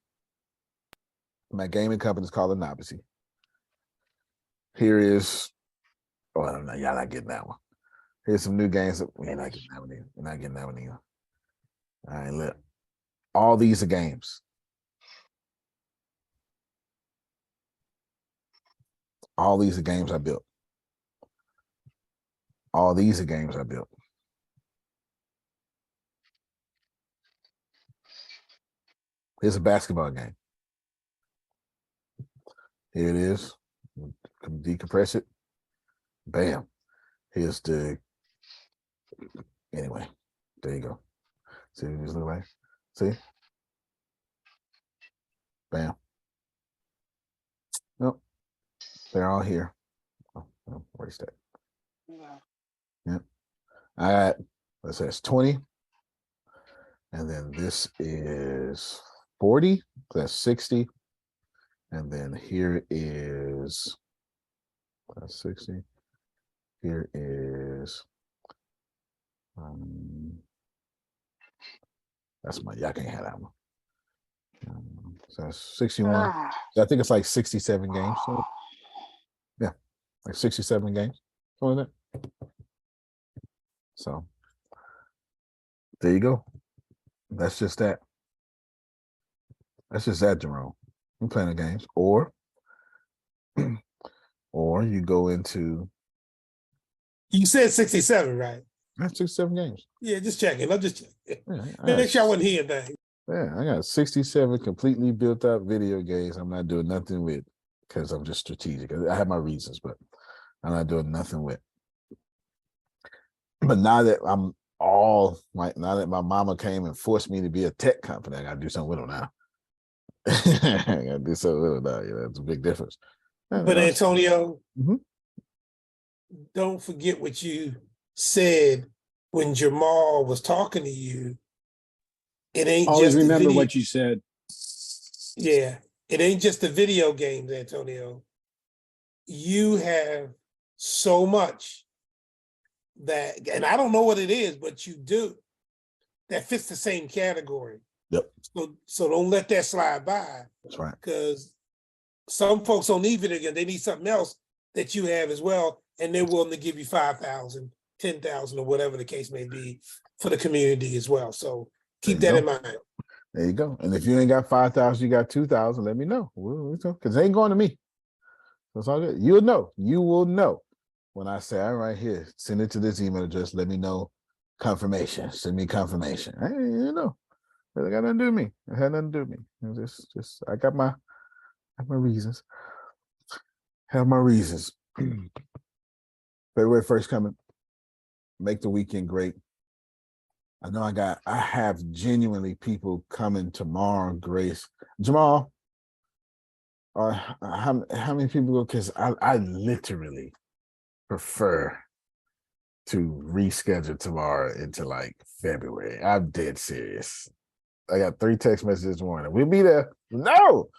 My gaming company is called Anobbacy. Here is, I don't know, y'all not getting that one. Here's some new games that we're not getting that one either. We're not getting that one either. All right, look. All these are games. All these are games I built. All these are games I built. Here's a basketball game. Here it is. Decompress it. Bam. Here's the. Anyway, there you go. See what these look like? See? Bam. Nope. They're all here. Oh, erase that. Yep. All right. That says 20. And then this is 40. That's 60. And then here is 60. Here is that's my I can't have that one. So that's 61. So I think it's like 67 games. So yeah, like 67 games. Something like that. So there you go. That's just that. That's just that, Jerome. I'm playing the games. Or you go into. You said 67, right? That's 67 games. Yeah, just checking. I'm just checking. Yeah, Make sure I wasn't hearing that. Yeah, I got 67 completely built up video games I'm not doing nothing with because I'm just strategic. I have my reasons, but I'm not doing nothing with. But now that I'm all like, now that my mama came and forced me to be a tech company, I got to do something with them now. I got to do something with them now. You know, it's a big difference. But Antonio, don't forget what you said when Jamal was talking to you. It ain't Always just remember video. what you said. Yeah, it ain't just the video games, Antonio. You have so much that, and I don't know what it is, but you do, that fits the same category. Yep. So don't let that slide by. That's right. Because some folks don't need video games. They need something else that you have as well, and they're willing to give you 5,000, 10,000, or whatever the case may be for the community as well. So keep that in mind. There you go. And if you ain't got 5,000, you got 2,000, let me know. Because it ain't going to me. That's all good. You'll know. You will know when I say, all right, here, send it to this email address. Let me know confirmation. Send me confirmation. Hey, you know, it got nothing to do with me. It had nothing to do with me. It's just I got my reasons. Have my reasons. February 1st coming. Make the weekend great. I know I have genuinely people coming tomorrow, Grace. Jamal, how many people go? Because I literally prefer to reschedule tomorrow into like February. I'm dead serious. I got 3 text messages this morning. We'll be there. No.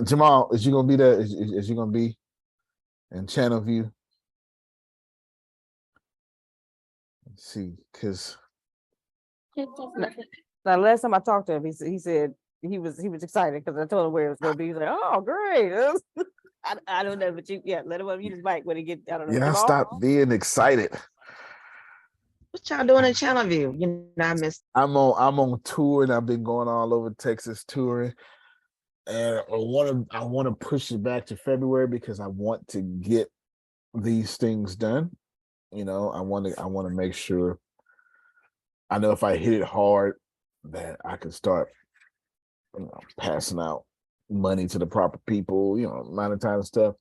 Jamal, is you gonna be there? Is you gonna be in Channel View? Let's see, because now last time I talked to him, he said he was excited because I told him where it was gonna be. He's like, oh great. I don't know, but let him use his mic when he get. I don't know. Yeah, stop being excited. What y'all doing in Channel View? You know, I'm on tour and I've been going all over Texas touring. And I want to push it back to February because I want to get these things done. You know, I want to make sure. I know if I hit it hard, that I can start, passing out money to the proper people. Monetizing stuff,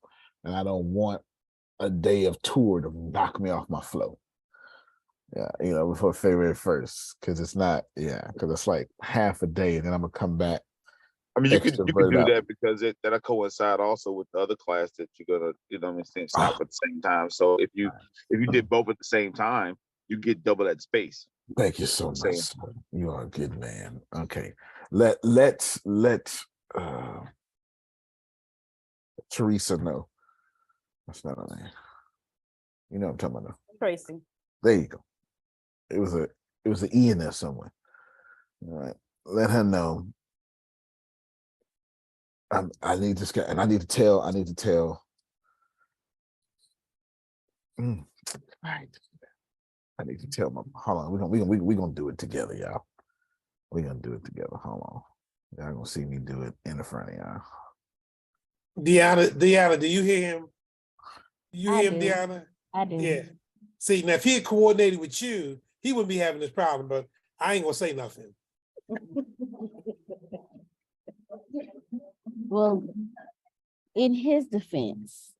and I don't want a day of tour to knock me off my flow. Yeah, before February 1st, because it's not. Yeah, because it's like half a day, and then I'm gonna come back. I mean, you could do that because that'll coincide also with the other class that you're gonna, start at the same time. So if you did both at the same time, you get double that space. Thank you so much. You are a good man. Okay, let's Teresa know. That's not her name. You know what I'm talking about. Tracy. There you go. It was an E in there somewhere. All right, let her know. I need this guy, and I need to tell. Right. I need to tell my. Hold on, we're gonna do it together, y'all. We're gonna do it together. Hold on, y'all gonna see me do it in the front of y'all. Deanna, do you hear him? Do you hear him, do. Deanna? I do. Yeah. See, now if he had coordinated with you, he wouldn't be having this problem, but I ain't gonna say nothing. Well, in his defense,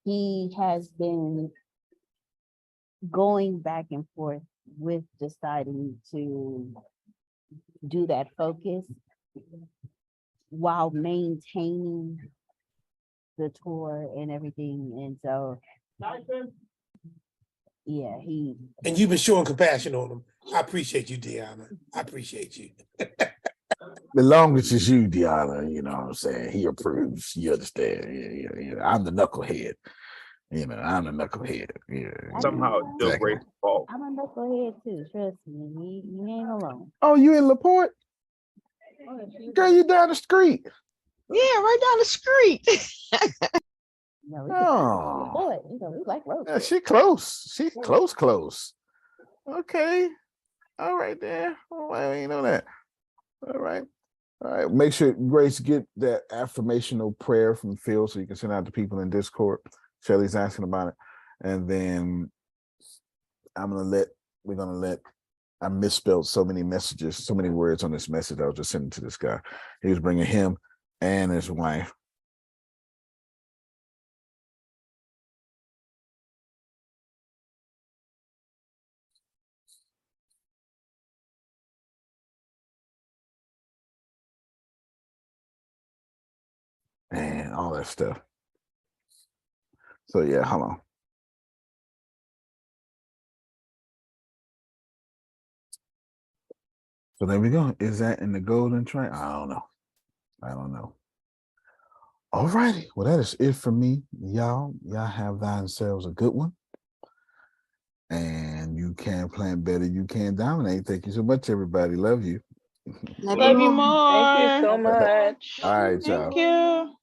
he has been going back and forth with deciding to do that focus while maintaining the tour and everything. And so, yeah, and you've been showing compassion on him. I appreciate you, Deanna. I appreciate you. The longest is you, Deanna, you know what I'm saying? He approves. You understand? Yeah. I'm the knucklehead. I'm the knucklehead. Yeah. Somehow it's still great fault. I'm a knucklehead too. Trust me, you ain't alone. Oh, you in LaPorte? Girl, you down the street. Yeah, right down the street. No, Oh, we like road. Yeah, she close. She close. Okay. All right there. Oh, I ain't know that. All right. Make sure, Grace, get that affirmational prayer from Phil so you can send out to people in Discord. Shelly's asking about it. And then I misspelled so many messages, so many words on this message I was just sending to this guy. He was bringing him and his wife. And all that stuff. So yeah, hold on. So there we go. Is that in the golden train? I don't know. All righty. Well, that is it for me. Y'all have themselves a good one. And you can plan better. You can dominate. Thank you so much, everybody. Love you. Love you more. Thank you so much. All right, y'all. Thank you.